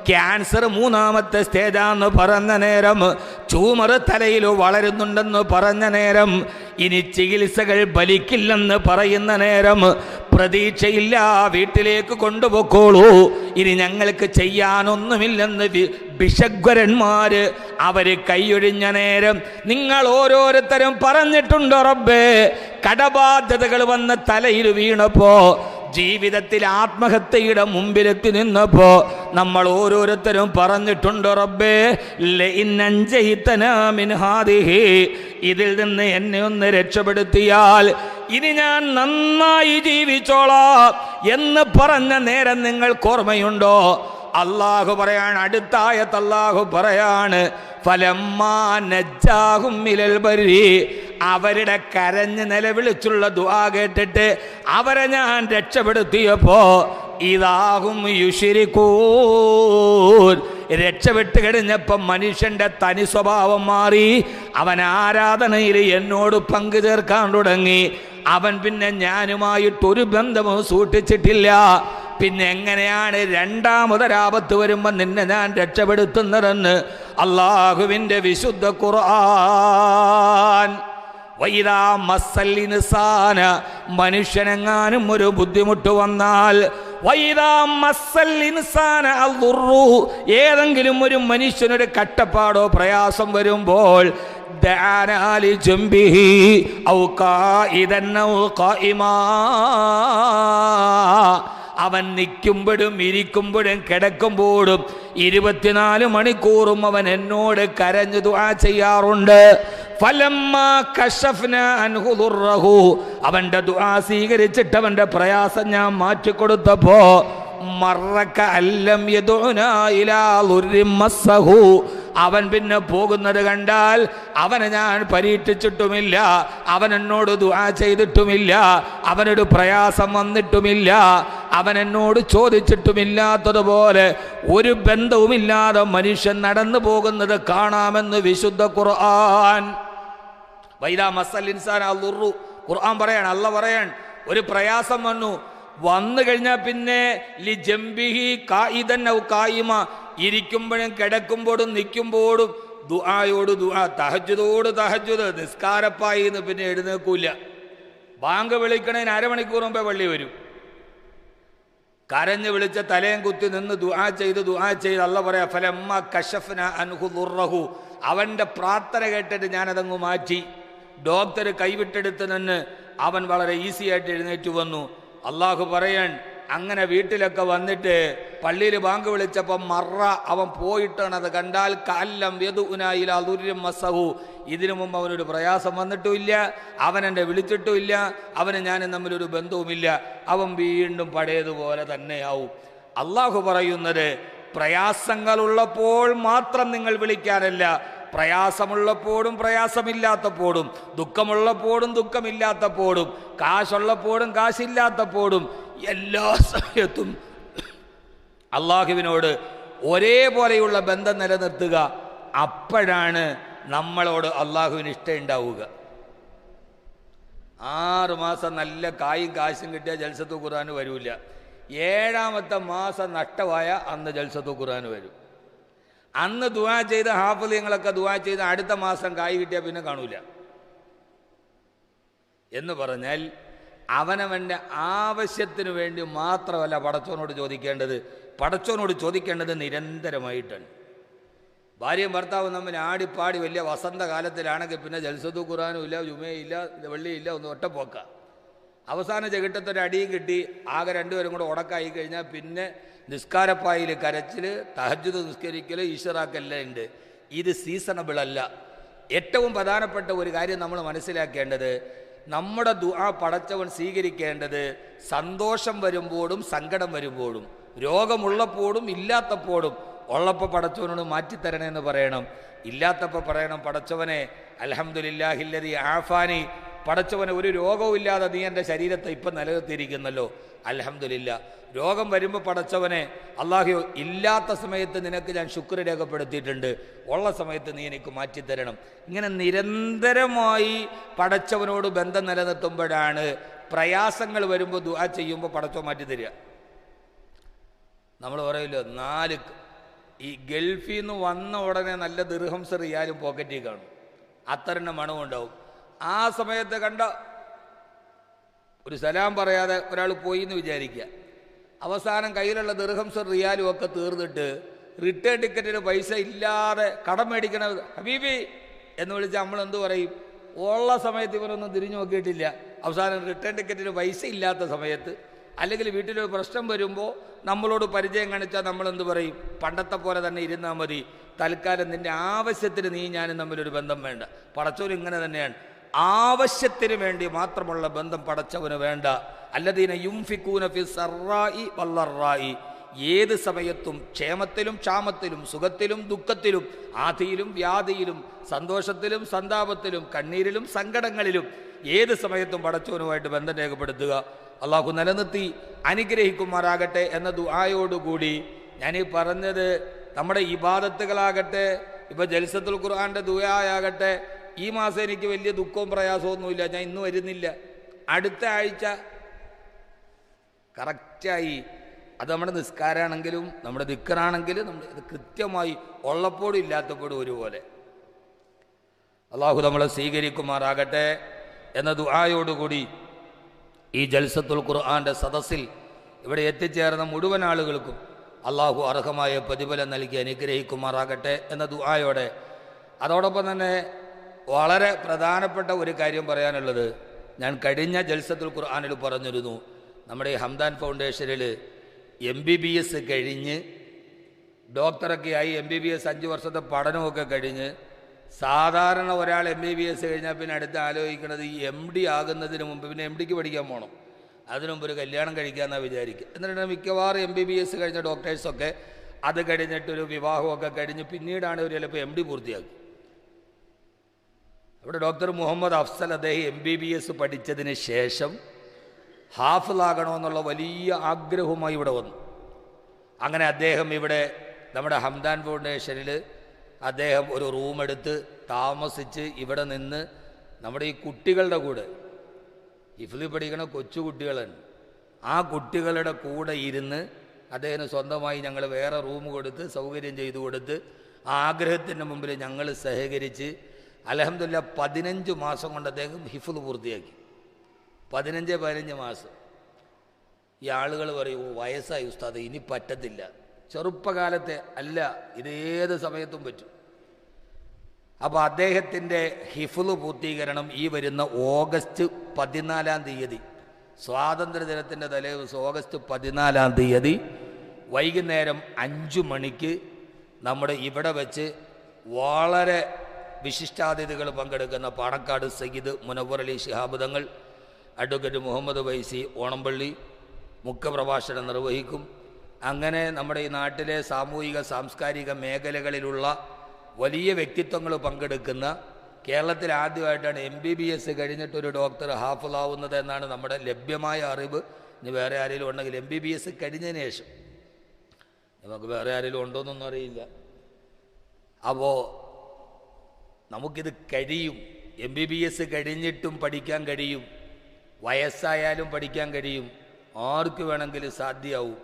ക്യാൻസർ 3ാമത്തെ സ്റ്റേജാന്ന് പറഞ്ഞ നേരം, ട്യൂമർ തലയിൽ വളരുന്നുണ്ടെന്ന് പറഞ്ഞ നേരം, ഇനി ചികിത്സകൾ ഫലിക്കില്ലെന്ന് പറയുന്ന നേരം, പ്രതീക്ഷയില്ല, വീട്ടിലേക്ക് കൊണ്ടുപോയിക്കോളൂ, ഇനി ഞങ്ങൾക്ക് ചെയ്യാനൊന്നുമില്ലെന്ന് ഭിഷഗ്വരന്മാര് അവര് കൈയൊഴിഞ്ഞ നേരം, നിങ്ങൾ ഓരോരുത്തരും പറഞ്ഞിട്ടുണ്ടോ റബ്ബേ, കടബാധ്യതകൾ വന്ന് തലയിൽ വീണപ്പോ, ജീവിതത്തിൽ ആത്മഹത്യയുടെ മുമ്പിലെത്തി നിന്നപ്പോ നമ്മൾ ഓരോരുത്തരും പറഞ്ഞിട്ടുണ്ടോ റബ്ബേ, ഇതിൽ നിന്ന് എന്നെ ഒന്ന് രക്ഷപ്പെടുത്തിയാൽ ഇനി ഞാൻ നന്നായി ജീവിച്ചോളാം എന്ന് പറഞ്ഞ നേരം നിങ്ങൾക്ക് ഓർമ്മയുണ്ടോ? അള്ളാഹു പറയാണ്, അടുത്ത ആയത്ത് അള്ളാഹു പറയാണ്, ഫലമ്മാ നജ്ജാഹും മിനൽ ബർരി, അവരുടെ കരഞ്ഞ് നിലവിളിച്ചുള്ള ദുആ കേട്ടിട്ട് അവരെ ഞാൻ രക്ഷപ്പെടുത്തിയപ്പോ, ഇദാഹും യുശ്രികൂൻ, രക്ഷപ്പെട്ട് കഴിഞ്ഞപ്പം മനുഷ്യന്റെ തനി സ്വഭാവം മാറി, അവൻ ആരാധനയിൽ എന്നോട് പങ്കു ചേർക്കാൻ തുടങ്ങി, അവൻ പിന്നെ ഞാനുമായിട്ടൊരു ബന്ധവും സൂക്ഷിച്ചിട്ടില്ല. പിന്നെ എങ്ങനെയാണ് രണ്ടാമതൊരാപത്ത് വരുമ്പോൾ നിന്നെ ഞാൻ രക്ഷപ്പെടുത്തുന്നതെന്ന് അള്ളാഹുവിൻ്റെ വിശുദ്ധ ഖുർആൻ. വൈദാ മസ്സൽ ഇൻസാന, മനുഷ്യനെങ്ങാനും ഒരു ബുദ്ധിമുട്ട് വന്നാൽ, വൈദാ മസ്സൽ ഇൻസാന അൽദുർറു, ഏതെങ്കിലും ഒരു മനുഷ്യനൊരു കട്ടപ്പാടോ പ്രയാസം വരുമ്പോൾ, ദഅനാ ലിജംബിഹി ഔ ഖായിദൻ ഔ ഖായിമാ, അവൻ നിൽക്കുമ്പോഴും ഇരിക്കുമ്പോഴും കിടക്കുമ്പോഴും 24 മണിക്കൂറും അവൻ എന്നോട് കരഞ്ഞു ദുആ ചെയ്യാറുണ്ട്. ഫലമ്മാ കശഫ്നാ അൻഹു ദുർറഹു, അവന്റെ ദുആ സ്വീകരിച്ചിട്ട് അവന്റെ പ്രയാസം ഞാൻ മാറ്റിക്കൊടുത്തപ്പോ, മറക്ക അല്ലം യദുനാ ഇലാ ദുർരിൻ മസ്സഹു, അവൻ പിന്നെ പോകുന്നത് കണ്ടാൽ അവനെ ഞാൻ പരീക്ഷിച്ചിട്ടുമില്ല, അവൻ എന്നോട് ദുആ ചെയ്തിട്ടുമില്ല, അവനൊരു പ്രയാസം വന്നിട്ടുമില്ല, അവൻ എന്നോട് ചോദിച്ചിട്ടുമില്ലാത്തതുപോലെ ഒരു ബന്ധവുമില്ലാതെ മനുഷ്യൻ നടന്നു പോകുന്നത് കാണാമെന്ന് വിശുദ്ധ ഖുർആൻ. വൈദാ മസ്സൽ ഇൻസാന അൽദുർറു, ഖുർആൻ പറയാണ്, അല്ല പറയാൻ, ഒരു പ്രയാസം വന്നു കഴിഞ്ഞാൽ പിന്നെ ലിജംബിഹി ഖായിദൻ ഔ ഖായിമ, ഇരിക്കുമ്പോഴും കിടക്കുമ്പോഴും നിൽക്കുമ്പോഴും ദുആയോട് ദുആ, തഹജ്ജുദോട് തഹജ്ജുദ്, നിസ്കാരപ്പായി എന്ന് പിന്നെ എഴുന്നേക്കൂല. ബാങ്ക് വിളിക്കണതിന് അരമണിക്കൂർ മുമ്പേ പള്ളി വരും. കരഞ്ഞ് വിളിച്ച തലയും കുത്തി നിന്ന് ദുആ ചെയ്ത് അല്ല പറയാ, ഫലമ്മാ കശഫ്നാ അൻഹു ദുർറഹു, അവന്റെ പ്രാർത്ഥന കേട്ടിട്ട് ഞാനതങ്ങ് മാറ്റി. ഡോക്ടർ കൈവിട്ടെടുത്ത് നിന്ന് അവൻ വളരെ ഈസി ആയിട്ട് എഴുന്നേറ്റ് വന്നു. അള്ളാഹു പറയാൻ, അങ്ങനെ വീട്ടിലൊക്കെ വന്നിട്ട് പള്ളിയിൽ ബാങ്ക് വിളിച്ചപ്പോൾ മറ, അവൻ പോയിട്ടാണ് അത് കണ്ടാൽ കല്ലം യദുനായില ദുർരിൻ മസ്സഹു, ഇതിനു മുമ്പ് അവനൊരു പ്രയാസം വന്നിട്ടുമില്ല, അവൻ എന്നെ വിളിച്ചിട്ടുമില്ല, അവന് ഞാനും തമ്മിലൊരു ബന്ധവുമില്ല, അവൻ വീണ്ടും പഴയതുപോലെ തന്നെയാവും. അള്ളാഹു പറയുന്നത്, പ്രയാസങ്ങളുള്ളപ്പോൾ മാത്രം നിങ്ങൾ വിളിക്കാനല്ല, പ്രയാസമുള്ളപ്പോഴും പ്രയാസമില്ലാത്തപ്പോഴും, ദുഃഖമുള്ളപ്പോഴും ദുഃഖമില്ലാത്തപ്പോഴും, കാശുള്ളപ്പോഴും കാശില്ലാത്തപ്പോഴും, എല്ലാ സമയത്തും അള്ളാഹുവിനോട് ഒരേപോലെയുള്ള ബന്ധം നിലനിർത്തുക. അപ്പോഴാണ് നമ്മളോട് അള്ളാഹുവിന് ഇഷ്ടം ഉണ്ടാവുക. 6 മാസം നല്ല കാശും കിട്ടിയ ജൽസത്തു ഖുർആൻ വരൂല. 7ാമത്തെ മാസം നഷ്ടമായ അന്ന് ജൽസത്തു ഖുർആൻ വരും. അന്ന് ദുആ ചെയ്ത ഹാഫിളീങ്ങളൊക്കെ ദുആ ചെയ്ത് അടുത്ത മാസം കായ് കിട്ടിയാൽ പിന്നെ കാണൂല. എന്ന് പറഞ്ഞാൽ അവനവൻ്റെ ആവശ്യത്തിന് വേണ്ടി മാത്രമല്ല പടച്ചോനോട് ചോദിക്കേണ്ടത്, പടച്ചോനോട് ചോദിക്കേണ്ടത് നിരന്തരമായിട്ടാണ്. ഭാര്യയും ഭർത്താവും തമ്മിൽ ആടിപ്പാടി വലിയ വസന്തകാലത്തിലാണെങ്കിൽ പിന്നെ ജൽസത്തു ഖുർആനും ഇല്ല, ജുമയില്ല, വെള്ളിയില്ല, ഒന്നും ഒറ്റപ്പോക്ക. അവസാന ചെകിട്ടത്തൊരു അടിയും കിട്ടി ആകെ 2 പേരും കൂടെ ഉടക്കായി കഴിഞ്ഞാൽ പിന്നെ നിസ്കാരപ്പായിൽ കരച്ചിൽ, തഹജ്ജുദ് നിസ്കരിക്കൽ, ഇശ്റാക്കെല്ലാം ഉണ്ട്. ഇത് സീസണബിൾ അല്ല. ഏറ്റവും പ്രധാനപ്പെട്ട ഒരു കാര്യം നമ്മൾ മനസ്സിലാക്കേണ്ടത്, നമ്മുടെ ദുആ പടച്ചവൻ സ്വീകരിക്കേണ്ടത് സന്തോഷം വരുമ്പോഴും സങ്കടം വരുമ്പോഴും, രോഗമുള്ളപ്പോഴും ഇല്ലാത്തപ്പോഴും. ഉള്ളപ്പോൾ പടച്ചവനോട് മാറ്റിത്തരണേന്ന് പറയണം, ഇല്ലാത്തപ്പോൾ പറയണം, പടച്ചവനെ അൽഹംദുലില്ലാഹില്ലദി ആഫാനി പടച്ചവന് ഒരു രോഗവും ഇല്ലാതെ നീ എൻ്റെ ശരീരത്തെ ഇപ്പം നിലനിർത്തിയിരിക്കുന്നല്ലോ, അൽഹംദുലില്ലാ. രോഗം വരുമ്പോൾ പടച്ചവനെ അല്ലാഹു ഇല്ലാത്ത സമയത്ത് നിനക്ക് ഞാൻ ശുക്ർ രേഖപ്പെടുത്തിയിട്ടുണ്ട്, ഉള്ള സമയത്ത് നീ എനിക്ക് മാറ്റിത്തരണം. ഇങ്ങനെ നിരന്തരമായി പടച്ചവനോട് ബന്ധം നിലനിർത്തുമ്പോഴാണ് പ്രയാസങ്ങൾ വരുമ്പോൾ ദുആ ചെയ്യുമ്പോൾ പടച്ചവൻ മാറ്റിത്തരിക. നമ്മൾ പറയില്ലോ, ഈ ഗൾഫിൽ നിന്ന് വന്ന ഉടനെ നല്ല ദിർഹംസ് റിയാലും പോക്കറ്റിൽ കാണും, അത്തറിൻ്റെ മണമുണ്ടാവും. ആ സമയത്ത് കണ്ട ഒരു സലാം പറയാതെ ഒരാൾ പോയി എന്ന് വിചാരിക്കുക, അവസാനം കയ്യിലുള്ള ദിർഹംസ് റിയാലും ഒക്കെ തീർന്നിട്ട് റിട്ടേൺ ടിക്കറ്റിന് പൈസ ഇല്ലാതെ കടം മേടിക്കണ ഹബീബി എന്ന് വിളിച്ചാൽ നമ്മളെന്ത് പറയും? ഉള്ള സമയത്ത് ഇവരൊന്നും തിരിഞ്ഞു നോക്കിയിട്ടില്ല. അവസാനം റിട്ടേൺ ടിക്കറ്റിന് പൈസ ഇല്ലാത്ത സമയത്ത് അല്ലെങ്കിൽ വീട്ടിലൊരു പ്രശ്നം വരുമ്പോൾ നമ്മളോട് പരിചയം കാണിച്ചാൽ നമ്മളെന്ത് പറയും? പണ്ടത്തെ പോലെ തന്നെ ഇരുന്നാൽ മതി, തൽക്കാലം നിൻ്റെ ആവശ്യത്തിന് നീ ഞാനും തമ്മിലൊരു ബന്ധം വേണ്ട. പടച്ചവന് ഇങ്ങനെ തന്നെയാണ്, ആവശ്യത്തിന് വേണ്ടി മാത്രമുള്ള ബന്ധം പടച്ചവന് വേണ്ട. അല്ലദീന യുംഫിഖൂന ഫി സർറാഇ വല്ലറാഇ, ഏത് സമയത്തും ക്ഷേമത്തിലും ക്ഷാമത്തിലും സുഖത്തിലും ദുഃഖത്തിലും ആധിയിലും വ്യാധിയിലും സന്തോഷത്തിലും സന്താപത്തിലും കണ്ണീരിലും സങ്കടങ്ങളിലും ഏത് സമയത്തും പടച്ചവനുമായിട്ട് ബന്ധം രേഖപ്പെടുത്തുക. അള്ളാഹു നിലനിർത്തി അനുഗ്രഹിക്കുമാറാകട്ടെ എന്ന ദുആയോടുകൂടി ഞാനീ പറഞ്ഞത് നമ്മുടെ ഇബാദത്തുകളാകട്ടെ, ഇപ്പോൾ ജൽസത്തുൽ ഖുർആന്റെ ദുആയാകട്ടെ, ഈ മാസം എനിക്ക് വലിയ ദുഃഖവും പ്രയാസമൊന്നുമില്ല, ഞാൻ ഇന്ന് വരുന്നില്ല, അടുത്ത ആഴ്ച കറക്റ്റായി. അത് നമ്മുടെ നിസ്കാരമാണെങ്കിലും നമ്മുടെ ദിക്റാണെങ്കിലും നമ്മൾ ഇത് കൃത്യമായി ഉള്ളപ്പോഴും ഇല്ലാത്തപ്പോഴും ഒരുപോലെ. അള്ളാഹു നമ്മളെ സ്വീകരിക്കുമാറാകട്ടെ എന്ന ദുആയോടുകൂടി ഈ ജൽസത്തുൽ ഖുർആന്റെ സദസ്സിൽ ഇവിടെ എത്തിച്ചേർന്ന മുഴുവൻ ആളുകൾക്കും അള്ളാഹു അർഹമായ പ്രതിഫലം നൽകി അനുഗ്രഹിക്കുമാറാകട്ടെ എന്ന ദുആയോടെ, അതോടൊപ്പം തന്നെ വളരെ പ്രധാനപ്പെട്ട ഒരു കാര്യം പറയാനുള്ളത്, ഞാൻ കഴിഞ്ഞ ജൽസത്തുൽ ഖുർആനിൽ പറഞ്ഞിരുന്നു, നമ്മുടെ ഈ ഹംദാൻ ഫൗണ്ടേഷനിൽ MBBS കഴിഞ്ഞ് ഡോക്ടറൊക്കെ ആയി MBBS 5 വർഷത്തെ പഠനമൊക്കെ കഴിഞ്ഞ് സാധാരണ ഒരാൾ MBBS കഴിഞ്ഞാൽ പിന്നെ അടുത്ത് ആലോചിക്കുന്നത് ഈ MD ആകുന്നതിന് മുമ്പ് പിന്നെ MDക്ക് പഠിക്കാൻ പോകണം, അതിനു മുമ്പ് ഒരു കല്യാണം കഴിക്കാമെന്നാണ് വിചാരിക്കുക. എന്നിട്ട് മിക്കവാറും MBBS കഴിഞ്ഞ ഡോക്ടേഴ്സൊക്കെ അത് കഴിഞ്ഞിട്ടൊരു വിവാഹമൊക്കെ കഴിഞ്ഞ് പിന്നീടാണ് ഒരു ചിലപ്പോൾ MD പൂർത്തിയാക്കുക. അവിടെ ഡോക്ടർ മുഹമ്മദ് അഫ്സൽ അദ്ദേഹം MBBS പഠിച്ചതിന് ശേഷം ഹാഫിളാകണമെന്നുള്ള വലിയ ആഗ്രഹവുമായി ഇവിടെ വന്നു. അങ്ങനെ അദ്ദേഹം ഇവിടെ നമ്മുടെ ഹംദാൻ ഫൗണ്ടേഷനിൽ അദ്ദേഹം ഒരു റൂമെടുത്ത് താമസിച്ച് ഇവിടെ നിന്ന് നമ്മുടെ ഈ കുട്ടികളുടെ കൂടെ, ഹിഫ്ളിൽ പഠിക്കണ കൊച്ചു കുട്ടികളാണ്, ആ കുട്ടികളുടെ കൂടെ ഇരുന്ന് അദ്ദേഹത്തിന് സ്വന്തമായി ഞങ്ങൾ വേറെ റൂം കൊടുത്ത് സൗകര്യം ചെയ്തു കൊടുത്ത് ആ ആഗ്രഹത്തിൻ്റെ മുമ്പിൽ ഞങ്ങൾ സഹകരിച്ച് അൽഹംദുലില്ലാ 15 മാസം കൊണ്ട് അദ്ദേഹം ഹിഫ്ള് പൂർത്തിയാക്കി. 15 മാസം. ഈ ആളുകൾ പറയും, വയസ്സായി ഉസ്താദ് ഇനി പറ്റത്തില്ല. ചെറുപ്പകാലത്തെ അല്ല, ഇതേത് സമയത്തും പറ്റും. അപ്പോൾ അദ്ദേഹത്തിൻ്റെ ഹിഫ്ള് പൂർത്തീകരണം ഈ വരുന്ന ഓഗസ്റ്റ് 14 സ്വാതന്ത്ര്യദിനത്തിൻ്റെ തലേദിവസം ഓഗസ്റ്റ് 14 വൈകുന്നേരം 5 മണിക്ക് നമ്മുടെ ഇവിടെ വെച്ച് വളരെ വിശിഷ്ടാതിഥികൾ പങ്കെടുക്കുന്ന പാണക്കാട് സയ്യിദ് മുനവ്വർ അലി ശിഹാബ് തങ്ങൾ, അഡ്വക്കേറ്റ് മുഹമ്മദ് വൈസി ഓണംപള്ളി മുഖ്യപ്രഭാഷണം നിർവഹിക്കും. അങ്ങനെ നമ്മുടെ ഈ നാട്ടിലെ സാമൂഹിക സാംസ്കാരിക മേഖലകളിലുള്ള വലിയ വ്യക്തിത്വങ്ങൾ പങ്കെടുക്കുന്ന, കേരളത്തിൽ ആദ്യമായിട്ടാണ് MBBS കഴിഞ്ഞിട്ടൊരു ഡോക്ടർ ഹാഫിളാവുന്നത് എന്നാണ് നമ്മുടെ ലഭ്യമായ അറിവ്. ഇനി വേറെ ആരെങ്കിലും ഉണ്ടെങ്കിൽ MBBS കഴിഞ്ഞതിന് ശേഷം, നമുക്ക് വേറെ ആരെങ്കിലും ഉണ്ടോയെന്നൊന്നും അറിയില്ല. അപ്പോൾ നമുക്കിത് കഴിയും, MBBS കഴിഞ്ഞിട്ടും പഠിക്കാൻ കഴിയും, വയസ്സായാലും പഠിക്കാൻ കഴിയും, ആർക്ക് വേണമെങ്കിലും സാധ്യമാവും.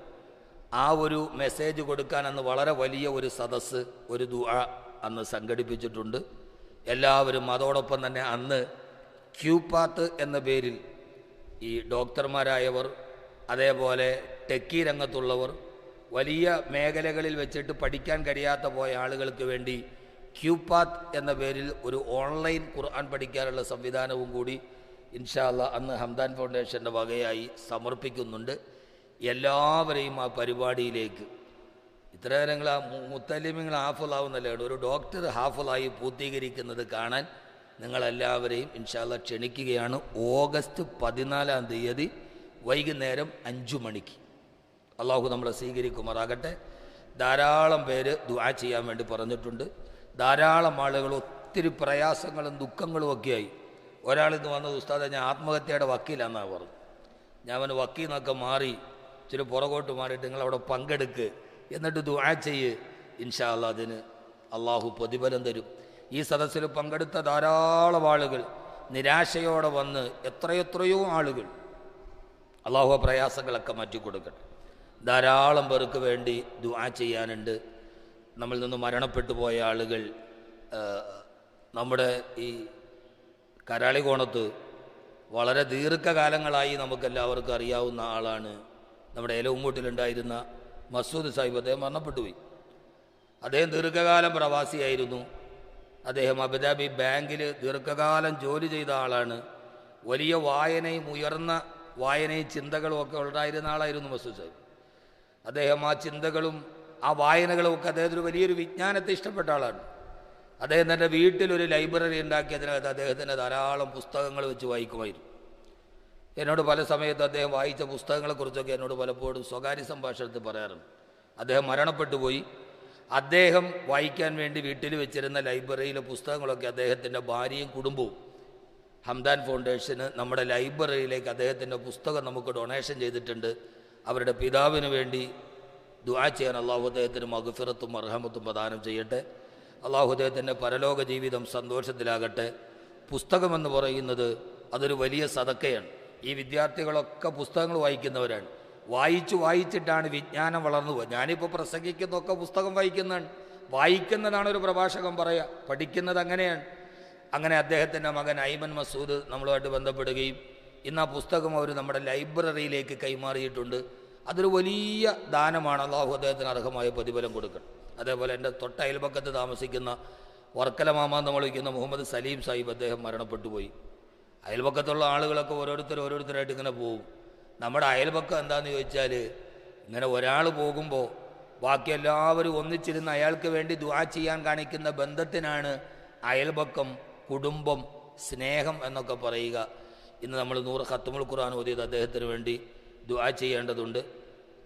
ആ ഒരു മെസ്സേജ് കൊടുക്കാൻ അന്ന് വളരെ വലിയ ഒരു സദസ്സ്, ഒരു ദുആ അന്ന് സംഘടിപ്പിച്ചിട്ടുണ്ട്. എല്ലാവരും അതോടൊപ്പം തന്നെ അന്ന് ക്യൂപാത്ത് എന്ന പേരിൽ ഈ ഡോക്ടർമാരായവർ, അതേപോലെ ടെക്കി രംഗത്തുള്ളവർ, വലിയ മേഖലകളിൽ വെച്ചിട്ട് പഠിക്കാൻ കഴിയാത്ത പോയ ആളുകൾക്ക് വേണ്ടി ക്യൂപാത്ത് എന്ന പേരിൽ ഒരു ഓൺലൈൻ ഖുർആൻ പഠിക്കാനുള്ള സംവിധാനവും കൂടി ഇൻഷാ അല്ലാഹ് അന്ന് ഹംദാൻ ഫൗണ്ടേഷൻ്റെ വകയായി സമർപ്പിക്കുന്നുണ്ട്. എല്ലാവരെയും ആ പരിപാടിയിലേക്ക്, ഇത്ര നേരങ്ങൾ ആ മുത്തലിമിങ്ങൾ ഹാഫിളാവുന്നല്ലാണ്, ഒരു ഡോക്ടർ ഹാഫിളായി പൂർത്തീകരിക്കുന്നത് കാണാൻ നിങ്ങളെല്ലാവരെയും ഇൻഷാ അല്ലാഹ് ക്ഷണിക്കുകയാണ്. ഓഗസ്റ്റ് 14 വൈകുന്നേരം 5 മണിക്ക്. അള്ളാഹു നമ്മളെ സ്വീകരിക്കുമാറാകട്ടെ. ധാരാളം പേര് ദുആ ചെയ്യാൻ വേണ്ടി പറഞ്ഞിട്ടുണ്ട്. ധാരാളം ആളുകൾ ഒത്തിരി പ്രയാസങ്ങളും ദുഃഖങ്ങളും ഒക്കെയായി ഒരാളിന്ന് വന്നത്, ഉസ്താദെ ഞാൻ ആത്മഹത്യയുടെ വക്കീലാന്നാണ് പറഞ്ഞു. ഞാൻ അവന് വക്കീലെന്നൊക്കെ മാറി ഇച്ചിരി പുറകോട്ട് മാറിയിട്ട് നിങ്ങളവിടെ പങ്കെടുക്ക്, എന്നിട്ട് ദുആ ചെയ്യ്, ഇൻഷാ അല്ലാഹ് അതിന് അള്ളാഹു പ്രതിഫലം തരും. ഈ സദസ്സിൽ പങ്കെടുത്ത ധാരാളം ആളുകൾ നിരാശയോടെ വന്ന് എത്രയെത്രയോ ആളുകൾ അള്ളാഹു പ്രയാസങ്ങളൊക്കെ മാറ്റിക്കൊടുക്കട്ടെ. ധാരാളം പേർക്ക് വേണ്ടി ദുആ ചെയ്യാനുണ്ട്. നമ്മളിൽ നിന്ന് മരണപ്പെട്ടു പോയ ആളുകൾ, നമ്മുടെ ഈ കരാളികോണത്ത് വളരെ ദീർഘകാലങ്ങളായി നമുക്കെല്ലാവർക്കും അറിയാവുന്ന ആളാണ് നമ്മുടെ ഏലവുംമൂട്ടിലുണ്ടായിരുന്ന മസൂദ് സാഹിബ്. അദ്ദേഹം മരണപ്പെട്ടുപോയി. അദ്ദേഹം ദീർഘകാലം പ്രവാസിയായിരുന്നു. അദ്ദേഹം അബുദാബി ബാങ്കിൽ ദീർഘകാലം ജോലി ചെയ്ത ആളാണ്. വലിയ വായനയും ഉയർന്ന വായനയും ചിന്തകളും ഒക്കെ ഉണ്ടായിരുന്ന ആളായിരുന്നു മസൂദ് സാഹിബ്. അദ്ദേഹം ആ ചിന്തകളും ആ വായനകളും ഒക്കെ അദ്ദേഹത്തിന് വലിയൊരു വിജ്ഞാനത്തെ ഇഷ്ടപ്പെട്ട ആളാണ്. അദ്ദേഹം തൻ്റെ വീട്ടിലൊരു ലൈബ്രറി ഉണ്ടാക്കി അതിനകത്ത് അദ്ദേഹത്തിൻ്റെ ധാരാളം പുസ്തകങ്ങൾ വെച്ച് വായിക്കുമായിരുന്നു. എന്നോട് പല സമയത്ത് അദ്ദേഹം വായിച്ച പുസ്തകങ്ങളെക്കുറിച്ചൊക്കെ എന്നോട് പലപ്പോഴും സ്വകാര്യ സംഭാഷണത്തിൽ പറയാറുണ്ട്. അദ്ദേഹം മരണപ്പെട്ടു പോയി. അദ്ദേഹം വായിക്കാൻ വേണ്ടി വീട്ടിൽ വെച്ചിരുന്ന ലൈബ്രറിയിലെ പുസ്തകങ്ങളൊക്കെ അദ്ദേഹത്തിൻ്റെ ഭാര്യയും കുടുംബവും ഹംദാൻ ഫൗണ്ടേഷന് നമ്മുടെ ലൈബ്രറിയിലേക്ക് അദ്ദേഹത്തിൻ്റെ പുസ്തകം നമുക്ക് ഡൊണേഷൻ ചെയ്തിട്ടുണ്ട്. അവരുടെ പിതാവിന് വേണ്ടി ദുആ ചെയ്യാൻ അള്ളാഹു അദ്ദേഹത്തിന് മഗ്ഫിറത്തും മർഹമത്തും പ്രദാനം ചെയ്യട്ടെ. അള്ളാഹു അദ്ദേഹത്തിൻ്റെ പരലോക ജീവിതം സന്തോഷത്തിലാകട്ടെ. പുസ്തകമെന്ന് പറയുന്നത് അതൊരു വലിയ സദക്കയാണ്. ഈ വിദ്യാർത്ഥികളൊക്കെ പുസ്തകങ്ങൾ വായിക്കുന്നവരാണ്. വായിച്ചിട്ടാണ് വിജ്ഞാനം വളർന്നു പോകുക. ഞാനിപ്പോൾ പ്രസംഗിക്കുന്നതൊക്കെ പുസ്തകം വായിക്കുന്നതാണ് ഒരു പ്രഭാഷകൻ പറയുക, പഠിക്കുന്നത് അങ്ങനെയാണ്. അങ്ങനെ അദ്ദേഹത്തിൻ്റെ മകൻ ഐമൻ മസൂദ് നമ്മളുമായിട്ട് ബന്ധപ്പെടുകയും ഇന്ന് ആ പുസ്തകം അവർ നമ്മുടെ ലൈബ്രറിയിലേക്ക് കൈമാറിയിട്ടുണ്ട്. അതൊരു വലിയ ദാനമാണ്. അള്ളാഹു അദ്ദേഹത്തിന് അർഹമായ പ്രതിഫലം കൊടുക്കണം. അതേപോലെ എൻ്റെ തൊട്ട അയൽപക്കത്ത് താമസിക്കുന്ന വർക്കല മാമ നമ്മൾ വിളിക്കുന്ന മുഹമ്മദ് സലീം സാഹിബ്, അദ്ദേഹം മരണപ്പെട്ടു പോയി. അയൽപക്കത്തുള്ള ആളുകളൊക്കെ ഓരോരുത്തരായിട്ട് ഇങ്ങനെ പോകും. നമ്മുടെ അയൽപക്കം എന്താണെന്ന് ചോദിച്ചാൽ, ഇങ്ങനെ ഒരാൾ പോകുമ്പോൾ ബാക്കി എല്ലാവരും ഒന്നിച്ചിരുന്ന് അയാൾക്ക് വേണ്ടി ദുആ ചെയ്യാൻ കാണിക്കുന്ന ബന്ധത്തിനാണ് അയൽപക്കം, കുടുംബം, സ്നേഹം എന്നൊക്കെ പറയുക. ഇന്ന് നമ്മൾ 100 ഖത്മുൽ ഖുർആൻ ഓതിയത് അദ്ദേഹത്തിന് വേണ്ടി ദുആ ചെയ്യേണ്ടതുണ്ട്.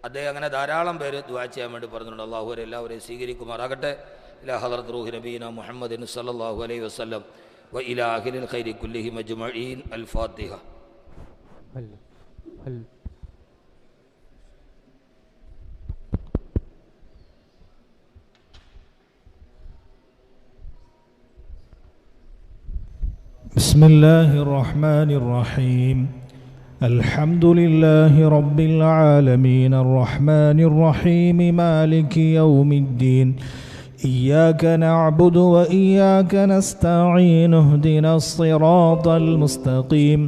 അദ്ദേഹം അങ്ങനെ ധാരാളം പേര് ദുആ ചെയ്യാൻ വേണ്ടി പറഞ്ഞിട്ടുണ്ട്. അള്ളാഹു എല്ലാവരെയും സ്വീകരിക്കുമാറാകട്ടെ. ഇലാ ഹദറത്ത് റൂഹി നബീന മുഹമ്മദിൻ സല്ലല്ലാഹു അലൈഹി വസല്ലം വ ഇലാ അഖിലിൽ ഖൈരി കുല്ലിഹിം അജ്മഈൻ. അൽ ഫാത്തിഹ. بسم الله الرحمن الرحيم. الحمد لله رب العالمين الرحمن الرحيم مالك يوم الدين إياك نعبد وإياك نستعين اهدنا الصراط المستقيم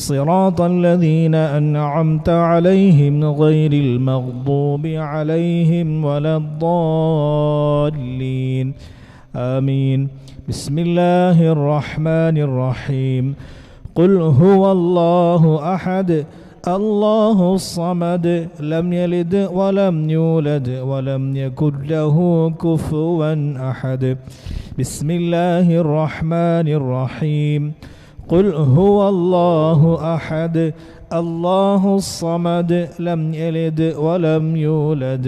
صراط الذين أنعمت عليهم غير المغضوب عليهم ولا الضالين آمين. بسم الله الرحمن الرحيم. قل هو الله أحد الله الصمد لم يلد ولم يولد ولم يكن له كفوا أحد. بسم الله الرحمن الرحيم. قل هو الله أحد الله الصمد لم يلد ولم يولد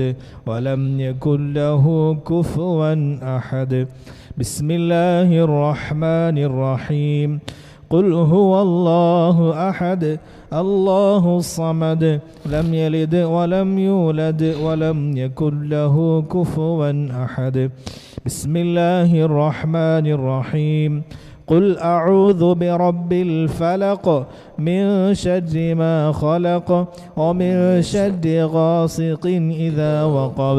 ولم يكن له كفوا أحد. بسم الله الرحمن الرحيم. قل هو الله أحد الله الصمد لم يلد ولم يولد ولم يكن له كفوا أحد. بسم الله الرحمن الرحيم. قل أعوذ برب الفلق من شر ما خلق ومن شر غاسق إذا وقب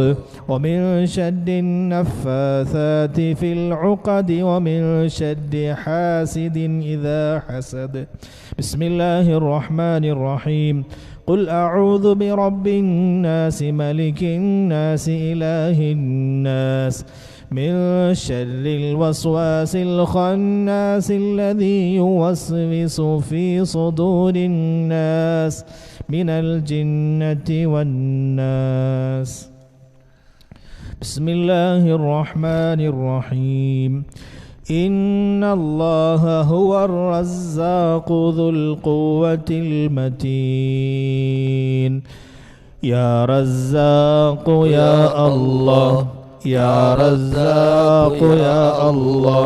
ومن شر النفاثات في العقد ومن شر حاسد إذا حسد. بسم الله الرحمن الرحيم. قل أعوذ برب الناس ملك الناس إله الناس من شر الوسواس الخناس الذي يوسوس في صدور الناس من الجنة والناس. بسم الله الرحمن الرحيم. إن الله هو الرزاق ذو القوة المتين. يا رزاق يا الله يا رزاق يا الله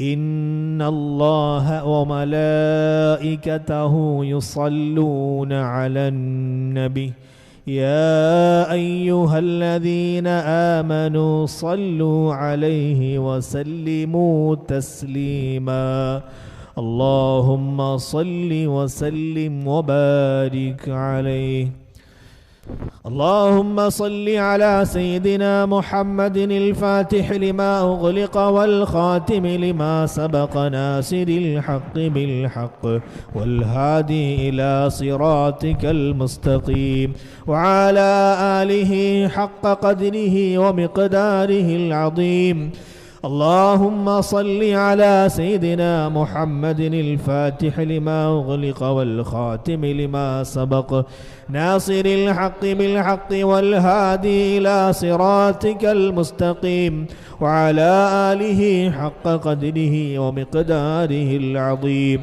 إن الله وملائكته يصلون على النبي يا أيها الذين آمنوا صلوا عليه وسلموا تسليما اللهم صل وسلم وبارك عليه. اللهم صل على سيدنا محمد الفاتح لما أغلق والخاتم لما سبق ناصر الحق بالحق والهادي إلى صراطك المستقيم وعلى آله حق قدره ومقداره العظيم. اللهم صل على سيدنا محمد الفاتح لما أغلق والخاتم لما سبق ناصر الحق بالحق والهادي إلى صراطك المستقيم وعلى آله حق قدره ومقداره العظيم.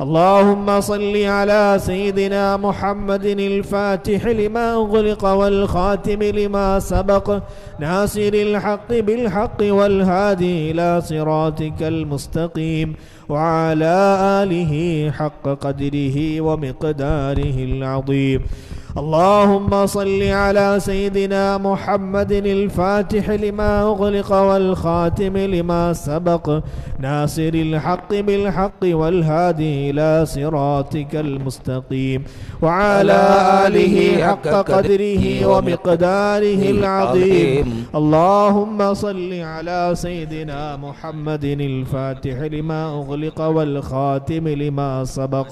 اللهم صل على سيدنا محمد الفاتح لما أغلق والخاتم لما سبق ناصر الحق بالحق والهادي إلى صراطك المستقيم وعلى آله حق قدره ومقداره العظيم. اللهم صل على سيدنا محمد الفاتح لما أغلق والخاتم لما سبق ناصر الحق بالحق والهادي إلى صراطك المستقيم وعلى آله حق قدره ومقداره العظيم. اللهم صل على سيدنا محمد الفاتح لما أغلق والخاتم لما سبق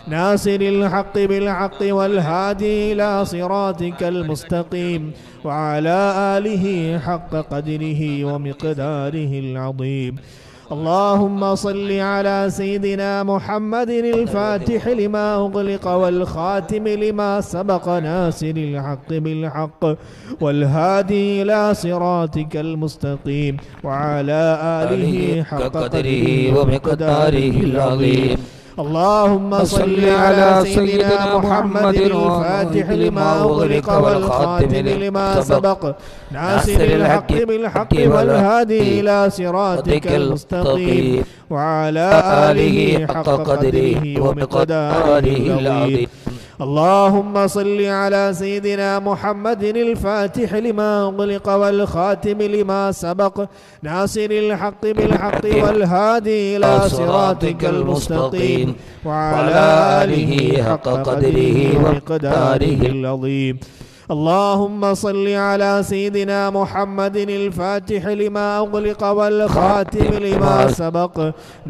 ناصر الحق بالحق والهادي إلى صراطك المستقيم وعلى آله حق قدره ومقداره العظيم. اللهم صل على سيدنا محمد الفاتح لما أغلق والخاتم لما سبق ناصر الحق بالحق والهادي إلى صراطك المستقيم وعلى آله حق قدره ومقداره العظيم. اللهم صل على سيدنا محمد الفاتح لما أغلق والخاتم لما سبق ناصر الحق بالحق والهادي إلى صراطك المستقيم وعلى آله حق قدره ومقداره العظيم. اللهم صل على سيدنا محمد الفاتح لما أغلق والخاتم لما سبق ناصر الحق بالحق والهادي إلى صراطك المستقيم وعلى آله حق قدره ومقداره العظيم. اللهم صل على سيدنا محمد الفاتح لما أغلق والخاتم لما سبق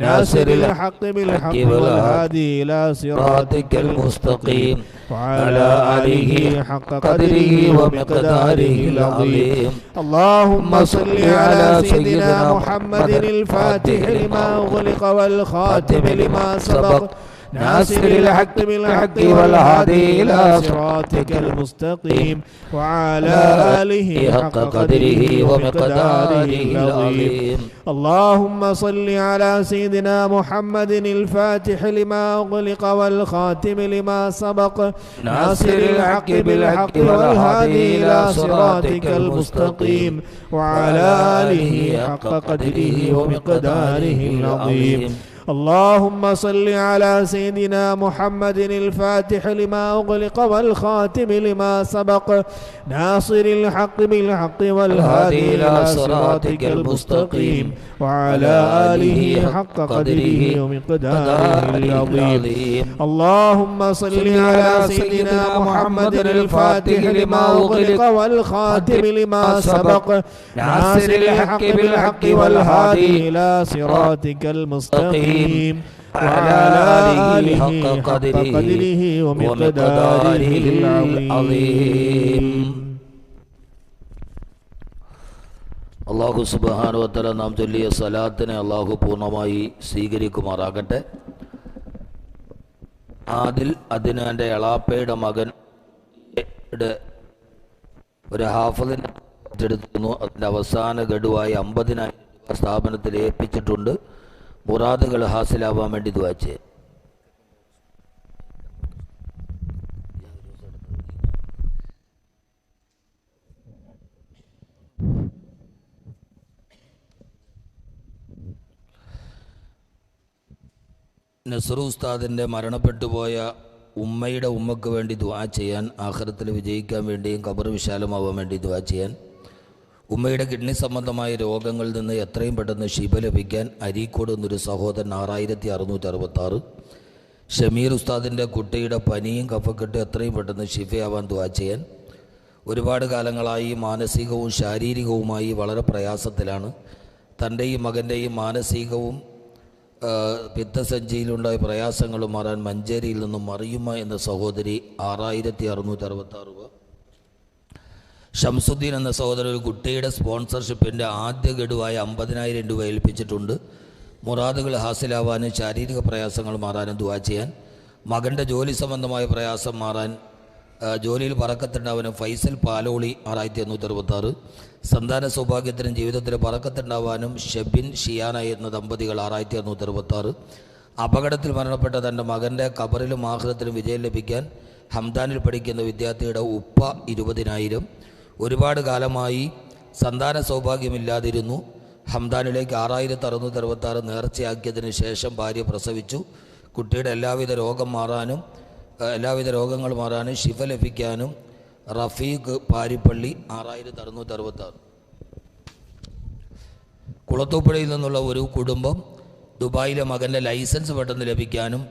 ناصر الحق بالحق والهادي إلى صراطك المستقيم وعلى آله حق قدره ومقداره العظيم. اللهم صل على سيدنا محمد الفاتح لما أغلق والخاتم لما سبق ناصر الحق بالحق والهادي إلى صراطك المستقيم وعلى آله حق قدره ومقداره العظيم. اللهم صل على سيدنا محمد الفاتح لما أغلق والخاتم لما سبق ناصر الحق بالحق والهادي إلى صراطك المستقيم وعلى آله حق قدره ومقداره العظيم. اللهم صل على سيدنا محمد الفاتح لما أغلق والخاتم لما سبق ناصر الحق بالحق والهادي إلى صراطك المستقيم وعلى آله حق قدره ومقداره العظيم. اللهم صل على سيدنا محمد الفاتح لما أغلق والخاتم لما سبق ناصر الحق بالحق والهادي إلى صراطك المستقيم وعلى آله حق قدره ومقداره العظيم. അള്ളാഹു സുബ്ഹാനഹു വ തആല നാം ചൊല്ലിയ സലാത്തിനെ അള്ളാഹു പൂർണ്ണമായി സ്വീകരിക്കുമാറാകട്ടെ. ആദിൽ അദ്നാന്റെ എളാപ്പയുടെ മകൻ ഒരു ഹാഫിളിനെ ഏറ്റെടുത്തിരുന്നു. അതിൻ്റെ അവസാന ഗഡുവായി 50,000 രൂപ സ്ഥാപനത്തിൽ ഏൽപ്പിച്ചിട്ടുണ്ട്. മുറാദുകൾ ഹാസിലാവാൻ വേണ്ടി ദുആ ചെയ്യുക. നസറു ഉസ്താദിൻ്റെ മരണപ്പെട്ടുപോയ ഉമ്മയുടെ ഉമ്മക്ക് വേണ്ടി ദുആ ചെയ്യാൻ, ആഖിറത്തിൽ വിജയിക്കാൻ വേണ്ടിയും ഖബർ വിശാലമാവാൻ വേണ്ടി ദുആ ചെയ്യാൻ, ഉമ്മയുടെ കിഡ്നി സംബന്ധമായ രോഗങ്ങളിൽ നിന്ന് എത്രയും പെട്ടെന്ന് ശിഫ ലഭിക്കാൻ അരീക്കോട് എന്നൊരു സഹോദരൻ 6666, ഷമീർ ഉസ്താദിൻ്റെ കുട്ടിയുടെ പനിയും കഫക്കെട്ടും എത്രയും പെട്ടെന്ന് ശിഫയാവാൻ ദുആ ചെയ്യാൻ, ഒരുപാട് കാലങ്ങളായി മാനസികവും ശാരീരികവുമായി വളരെ പ്രയാസത്തിലാണ്, തൻ്റെയും മകൻ്റെയും മാനസികവും പിത്തസഞ്ചിയിലുണ്ടായ പ്രയാസങ്ങളും മാറാൻ മഞ്ചേരിയിൽ നിന്നും മറിയുമ എന്ന സഹോദരി 6666 രൂപ, ഷംസുദ്ദീൻ എന്ന സഹോദരൻ ഒരു കുട്ടിയുടെ സ്പോൺസർഷിപ്പിൻ്റെ ആദ്യ ഗഡുവായ 50,000 രൂപ ഏൽപ്പിച്ചിട്ടുണ്ട്. മുറാദുകൾ ഹാസിലാവാനും ശാരീരിക പ്രയാസങ്ങൾ മാറാനും ദുആ ചെയ്യാൻ, മകൻ്റെ ജോലി സംബന്ധമായ പ്രയാസം മാറാൻ, ജോലിയിൽ പറക്കത്തുണ്ടാവാനും ഫൈസൽ പാലോളി 6866, സന്താന സൗഭാഗ്യത്തിനും ജീവിതത്തിൽ പറക്കത്തുണ്ടാവാനും ഷെബിൻ ഷിയാന എന്ന ദമ്പതികൾ 6666, അപകടത്തിൽ മരണപ്പെട്ട തൻ്റെ മകൻ്റെ ഖബറിലും ആഖിറത്തിലും വിജയം ലഭിക്കാൻ ഹംദാനിൽ പഠിക്കുന്ന വിദ്യാർത്ഥിയുടെ ഉപ്പ 20,000, ഒരുപാട് കാലമായി സന്താന സൗഭാഗ്യമില്ലാതിരുന്നു, ഹംദാനിലേക്ക് 6666 നേർച്ചയാക്കിയതിന് ശേഷം ഭാര്യ പ്രസവിച്ചു, കുട്ടിയുടെ എല്ലാവിധ രോഗങ്ങൾ മാറാനും ശിഫ ലഭിക്കാനും റഫീഖ് പാരിപ്പള്ളി 6666. കുളത്തൂപ്പുഴയിൽ നിന്നുള്ള ഒരു കുടുംബം ദുബായിലെ മകൻ്റെ ലൈസൻസ് പെട്ടെന്ന് ലഭിക്കാനും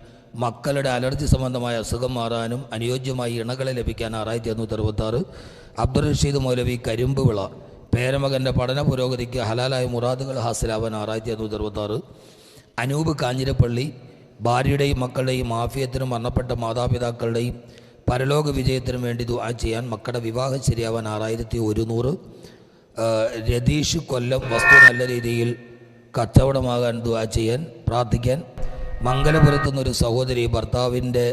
മക്കളുടെ അലർജി സംബന്ധമായ അസുഖം മാറാനും അനുയോജ്യമായി ഇണകളെ ലഭിക്കാൻ 6666. അബ്ദുൾ റഷീദ് മൗലവി കരിമ്പുവിള പേരമകൻ്റെ പഠന പുരോഗതിക്ക് ഹലാലായ മുറാദുകൾ ഹാസിലാവാൻ 6666. അനൂപ് കാഞ്ഞിരപ്പള്ളി ഭാര്യയുടെയും മക്കളുടെയും ആഫിയത്തിനും മരണപ്പെട്ട മാതാപിതാക്കളുടെയും പരലോക വിജയത്തിനും വേണ്ടി ദുആ ചെയ്യാൻ, മക്കളുടെ വിവാഹം ശരിയാവാൻ 6100. രതീഷ് കൊല്ലം വസ്തു നല്ല രീതിയിൽ കച്ചവടമാകാൻ ദുആ ചെയ്യാൻ പ്രാർത്ഥിക്കാൻ, മംഗലപുരത്തുനിന്നൊരു സഹോദരി ഭർത്താവിൻ്റെ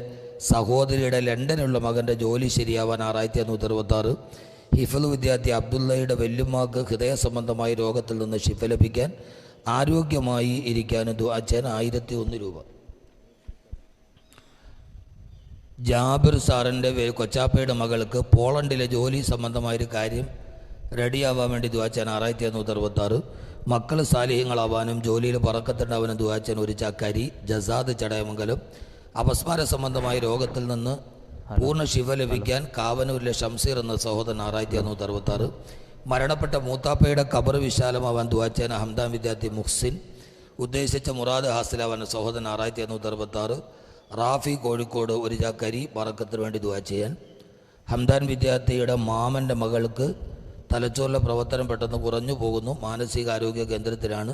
സഹോദരിയുടെ ലണ്ടനിലുള്ള മകൻ്റെ ജോലി ശരിയാവാൻ 6166. ഹിഫ്ള് വിദ്യാർത്ഥി അബ്ദുള്ളയുടെ വെല്ലുമാക്ക് ഹൃദയ സംബന്ധമായ രോഗത്തിൽ നിന്ന് ശിഫ ലഭിക്കാൻ ആരോഗ്യമായി ഇരിക്കാനും ദുആ ചെയ്യാൻ 1001 രൂപ. ജാബിർ സാറിൻ്റെ കൊച്ചാപ്പയുടെ മകൾക്ക് പോളണ്ടിലെ ജോലി സംബന്ധമായൊരു കാര്യം റെഡിയാവാൻ വേണ്ടി ദുആ ചെയ്യാൻ 6166. മക്കൾ സാലിഹ്യങ്ങളാവാനും ജോലിയിൽ പറക്കത്തുണ്ടാവാനും ദുആ ചെയ്യാൻ ഒരു ചക്കരി ജസാദ് ചടയമംഗലം. അപസ്മാര സംബന്ധമായ രോഗത്തിൽ നിന്ന് പൂർണ്ണ ശിഫ ലഭിക്കാൻ കാവനൂരിലെ ഷംസീർ എന്ന സഹോദരൻ 6166. മരണപ്പെട്ട മൂത്താപ്പയുടെ ഖബർ വിശാലമാവാൻ ദുആ ചെയ്യാൻ ഹംദാൻ വിദ്യാർത്ഥി മുഹ്സിൻ. ഉദ്ദേശിച്ച മുറാദ് ഹാസിലാവാൻ സഹോദരൻ 6166. റാഫി കോഴിക്കോട് ഒരു ചക്കരി പറക്കത്തിന് വേണ്ടി ദുആ ചെയ്യാൻ. ഹംദാൻ വിദ്യാർത്ഥിയുടെ മാമൻ്റെ മകൾക്ക് തലച്ചോറിലെ പ്രവർത്തനം പെട്ടെന്ന് കുറഞ്ഞു പോകുന്നു, മാനസികാരോഗ്യ കേന്ദ്രത്തിലാണ്,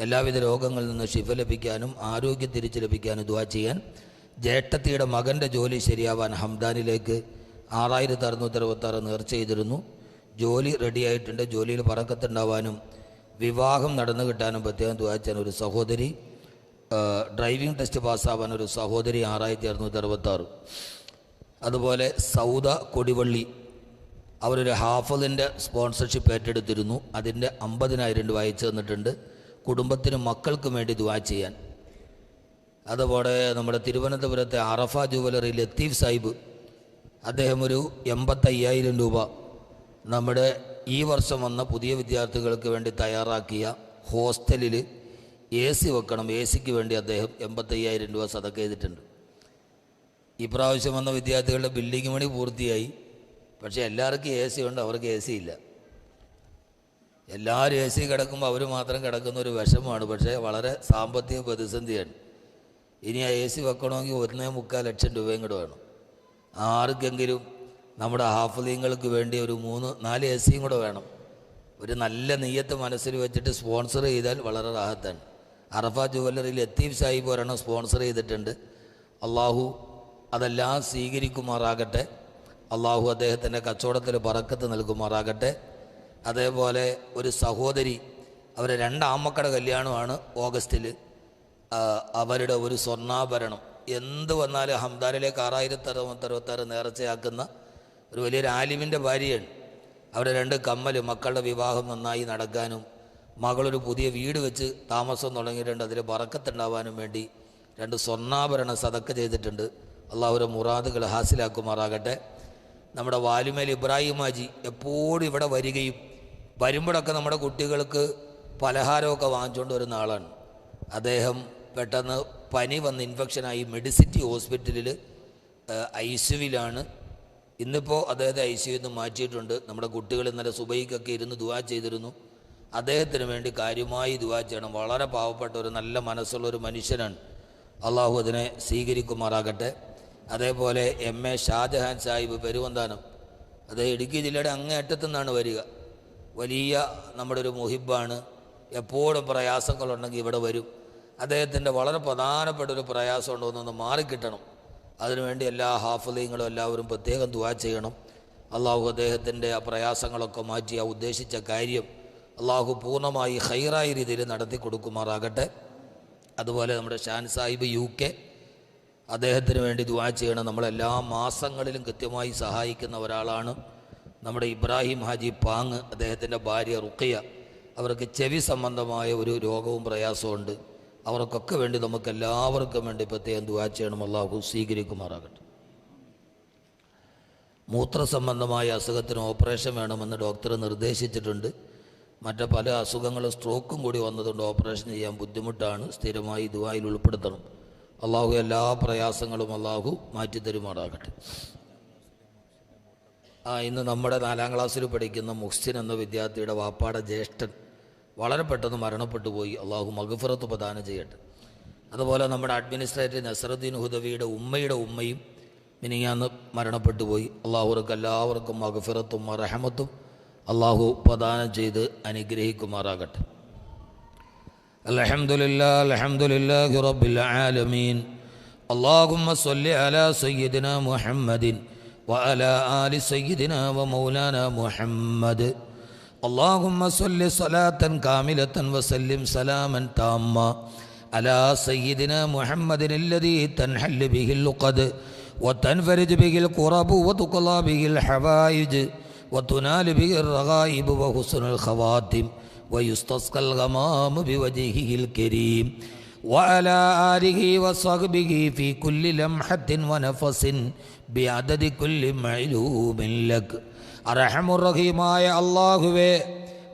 എല്ലാവിധ രോഗങ്ങളിൽ നിന്ന് ശിഫ ലഭിക്കാനും ആരോഗ്യം തിരിച്ചു ലഭിക്കാനും ദുആ ചെയ്യാൻ. ജേട്ടത്തിയുടെ മകൻ്റെ ജോലി ശരിയാവാൻ ഹംദാനിലേക്ക് 6666 നേർച്ച ചെയ്തിരുന്നു, ജോലി റെഡിയായിട്ടുണ്ട്, ജോലിയിൽ പറക്കത്തുണ്ടാവാനും വിവാഹം നടന്നു കിട്ടാനും പ്രത്യേകം ദുആ ചെയ്യാൻ ഒരു സഹോദരി. ഡ്രൈവിംഗ് ടെസ്റ്റ് പാസ്സാവാൻ ഒരു സഹോദരി 6666. അതുപോലെ സൗദ കൊടിവള്ളി അവരൊരു ഹാഫിളിൻ്റെ സ്പോൺസർഷിപ്പ് ഏറ്റെടുത്തിരുന്നു, അതിൻ്റെ 50,000 രൂപ അയച്ചു തന്നിട്ടുണ്ട്, കുടുംബത്തിനും മക്കൾക്കും വേണ്ടി ദുആ ചെയ്യാൻ. അതുപോലെ നമ്മുടെ തിരുവനന്തപുരത്തെ അറഫ ജുവലറി ലത്തീഫ് സാഹിബ് അദ്ദേഹം ഒരു 85,000 രൂപ നമ്മുടെ ഈ വർഷം വന്ന പുതിയ വിദ്യാർത്ഥികൾക്ക് വേണ്ടി തയ്യാറാക്കിയ ഹോസ്റ്റലിൽ AC വെക്കണം, ACക്ക് വേണ്ടി അദ്ദേഹം 85,000 രൂപ സദഖ ചെയ്തിട്ടുണ്ട്. ഇപ്രാവശ്യം വന്ന വിദ്യാർത്ഥികളുടെ ബിൽഡിംഗ് പണി പൂർത്തിയായി, പക്ഷേ എല്ലാവർക്കും AC ഉണ്ട്, അവർക്ക് AC ഇല്ല. എല്ലാവരും AC കിടക്കുമ്പോൾ അവർ മാത്രം കിടക്കുന്ന ഒരു വിഷമമാണ്, പക്ഷേ വളരെ സാമ്പത്തിക പ്രതിസന്ധിയാണ്. ഇനി ആ AC വെക്കണമെങ്കിൽ 1.25 ലക്ഷം രൂപയും കൂടെ വേണം. ആർക്കെങ്കിലും നമ്മുടെ ഹാഫിളീങ്ങൾക്ക് വേണ്ടി ഒരു 3-4 ACയും കൂടെ വേണം. ഒരു നല്ല നെയ്യത്ത് മനസ്സിൽ വെച്ചിട്ട് സ്പോൺസർ ചെയ്താൽ വളരെ റാഹത്താണ്. അറഫ ജുവലറി ലത്തീഫ് സാഹിബ് ഒരെണ്ണം സ്പോൺസർ ചെയ്തിട്ടുണ്ട്. അള്ളാഹു അതെല്ലാം സ്വീകരിക്കുമാറാകട്ടെ, അള്ളാഹു അദ്ദേഹത്തിൻ്റെ കച്ചവടത്തിൽ ബറക്കത്ത് നൽകുമാറാകട്ടെ. അതേപോലെ ഒരു സഹോദരി, അവരെ 2 ആമക്കളുടെ കല്യാണമാണ് ഓഗസ്റ്റിൽ. അവരുടെ ഒരു സ്വർണ്ണാഭരണം എന്ത് വന്നാലും ഹംദാനിലേക്ക് 6666 നേർച്ചയാക്കുന്ന ഒരു വലിയൊരു ആലിമിൻ്റെ ഭാര്യയാണ്. അവരുടെ 2 കമ്മൽ മക്കളുടെ വിവാഹം നന്നായി നടക്കാനും മകളൊരു പുതിയ വീട് വെച്ച് താമസം തുടങ്ങിയിട്ടുണ്ട്, അതിൽ ബറക്കത്തുണ്ടാവാനും വേണ്ടി 2 സ്വർണ്ണാഭരണം സദക്ക ചെയ്തിട്ടുണ്ട്. അള്ളാഹുവിൻ്റെ മുറാദുകൾ ഹാസിലാക്കുമാറാകട്ടെ. നമ്മുടെ വാലുമേൽ ഇബ്രാഹിം ഹാജി എപ്പോഴും ഇവിടെ വരികയും വരുമ്പോഴൊക്കെ നമ്മുടെ കുട്ടികൾക്ക് പലഹാരമൊക്കെ വാങ്ങിച്ചുകൊണ്ട് വരുന്ന ആളാണ്. അദ്ദേഹം പെട്ടെന്ന് പനി വന്ന് ഇൻഫെക്ഷനായി മെഡിസിറ്റി ഹോസ്പിറ്റലിൽ ICUവിലാണ്. ഇന്നിപ്പോൾ അദ്ദേഹത്തെ ICUവിൽ നിന്ന് മാറ്റിയിട്ടുണ്ട്. നമ്മുടെ കുട്ടികൾ ഇന്നലെ സുബൈക്കൊക്കെ ഇരുന്ന് ദുആ ചെയ്തിരുന്നു. അദ്ദേഹത്തിന് വേണ്ടി കാര്യമായി ദുആ ചെയ്യണം. വളരെ പാവപ്പെട്ട ഒരു നല്ല മനസ്സുള്ളൊരു മനുഷ്യനാണ്. അള്ളാഹു അതിനെ സ്വീകരിക്കുമാറാകട്ടെ. അതേപോലെ MA ഷാജഹാൻ സാഹിബ് പെരുവന്താനം, അദ്ദേഹം ഇടുക്കി ജില്ലയുടെ അങ്ങേയറ്റത്തു നിന്നാണ് വരിക. വലിയ നമ്മുടെ ഒരു മുഹിബാണ്. എപ്പോഴും പ്രയാസങ്ങളുണ്ടെങ്കിൽ ഇവിടെ വരും. അദ്ദേഹത്തിൻ്റെ വളരെ പ്രധാനപ്പെട്ട ഒരു പ്രയാസം ഉണ്ടോന്നൊന്ന് മാറിക്കിട്ടണം. അതിനുവേണ്ടി എല്ലാ ഹാഫിളീങ്ങളും എല്ലാവരും പ്രത്യേകം ദുആ ചെയ്യണം. അള്ളാഹു അദ്ദേഹത്തിൻ്റെ ആ പ്രയാസങ്ങളൊക്കെ മാറ്റി ആ ഉദ്ദേശിച്ച കാര്യം അള്ളാഹു പൂർണ്ണമായി ഖൈറായ രീതിയിൽ നടത്തി കൊടുക്കുമാറാകട്ടെ. അതുപോലെ നമ്മുടെ ഷാൻ സാഹിബ് UK, അദ്ദേഹത്തിന് വേണ്ടി ദുആ ചെയ്യണം. നമ്മളെല്ലാ മാസങ്ങളിലും കൃത്യമായി സഹായിക്കുന്ന ഒരാളാണ്. നമ്മുടെ ഇബ്രാഹിം ഹാജി പാങ്, അദ്ദേഹത്തിൻ്റെ ഭാര്യ റുഖിയ, അവർക്ക് ചെവി സംബന്ധമായ ഒരു രോഗവും പ്രയാസമുണ്ട്. അവർക്കൊക്കെ വേണ്ടി നമുക്കെല്ലാവർക്കും വേണ്ടി പ്രത്യേകം ദുആ ചെയ്യണം. അള്ളാഹു സ്വീകരിക്കുമാറാകട്ടെ. മൂത്ര സംബന്ധമായ അസുഖത്തിന് ഓപ്പറേഷൻ വേണമെന്ന് ഡോക്ടർ നിർദ്ദേശിച്ചിട്ടുണ്ട്. മറ്റ് പല അസുഖങ്ങളും സ്ട്രോക്കും കൂടി വന്നതുകൊണ്ട് ഓപ്പറേഷൻ ചെയ്യാൻ ബുദ്ധിമുട്ടാണ്. സ്ഥിരമായി ദുആയിൽ ഉൾപ്പെടുത്തണം. അള്ളാഹു എല്ലാ പ്രയാസങ്ങളും അള്ളാഹു മാറ്റിത്തരുമാറാകട്ടെ. ഇന്ന് നമ്മുടെ 4ാം ക്ലാസ്സിൽ പഠിക്കുന്ന മുഹ്സിൻ എന്ന വിദ്യാർത്ഥിയുടെ വാപ്പാടെ ജ്യേഷ്ഠൻ വളരെ പെട്ടെന്ന് മരണപ്പെട്ടു പോയി. അള്ളാഹു മഗ്ഫിറത്ത് പ്രദാനം ചെയ്യട്ടെ. അതുപോലെ നമ്മുടെ അഡ്മിനിസ്ട്രേറ്റർ നസറുദ്ദീൻ ഹുദവിയുടെ ഉമ്മയും മിനിങ്ങാന്ന് മരണപ്പെട്ടു പോയി. അള്ളാഹുർക്ക് എല്ലാവർക്കും മഗ്ഫിറത്തും റഹ്മത്തും അള്ളാഹു പ്രദാനം ചെയ്ത് അനുഗ്രഹിക്കുമാറാകട്ടെ. അൽഹംദുലില്ലാഹി റബ്ബിൽ ആലമീൻ. അല്ലാഹുമ്മ സ്വല്ലി അലാ സയ്യിദിനാ മുഹമ്മദിൻ വഅലാ ആലി സയ്യിദിനാ വമൗലാനാ മുഹമ്മദ്. اللهم صل صلاة كاملة وسلم سلاما تاما على سيدنا محمد الذي تنحل به اللقد وتنفرج به الكرب وتقضى به الحوائج وتنال به الرغائب وحسن الخواتم ويستسقى الغمام بوجهه الكريم وعلى آله وصحبه في كل لمحة ونفس بعدد كل معلوم لك. അർഹമുർറഹീമായ അല്ലാഹുവേ,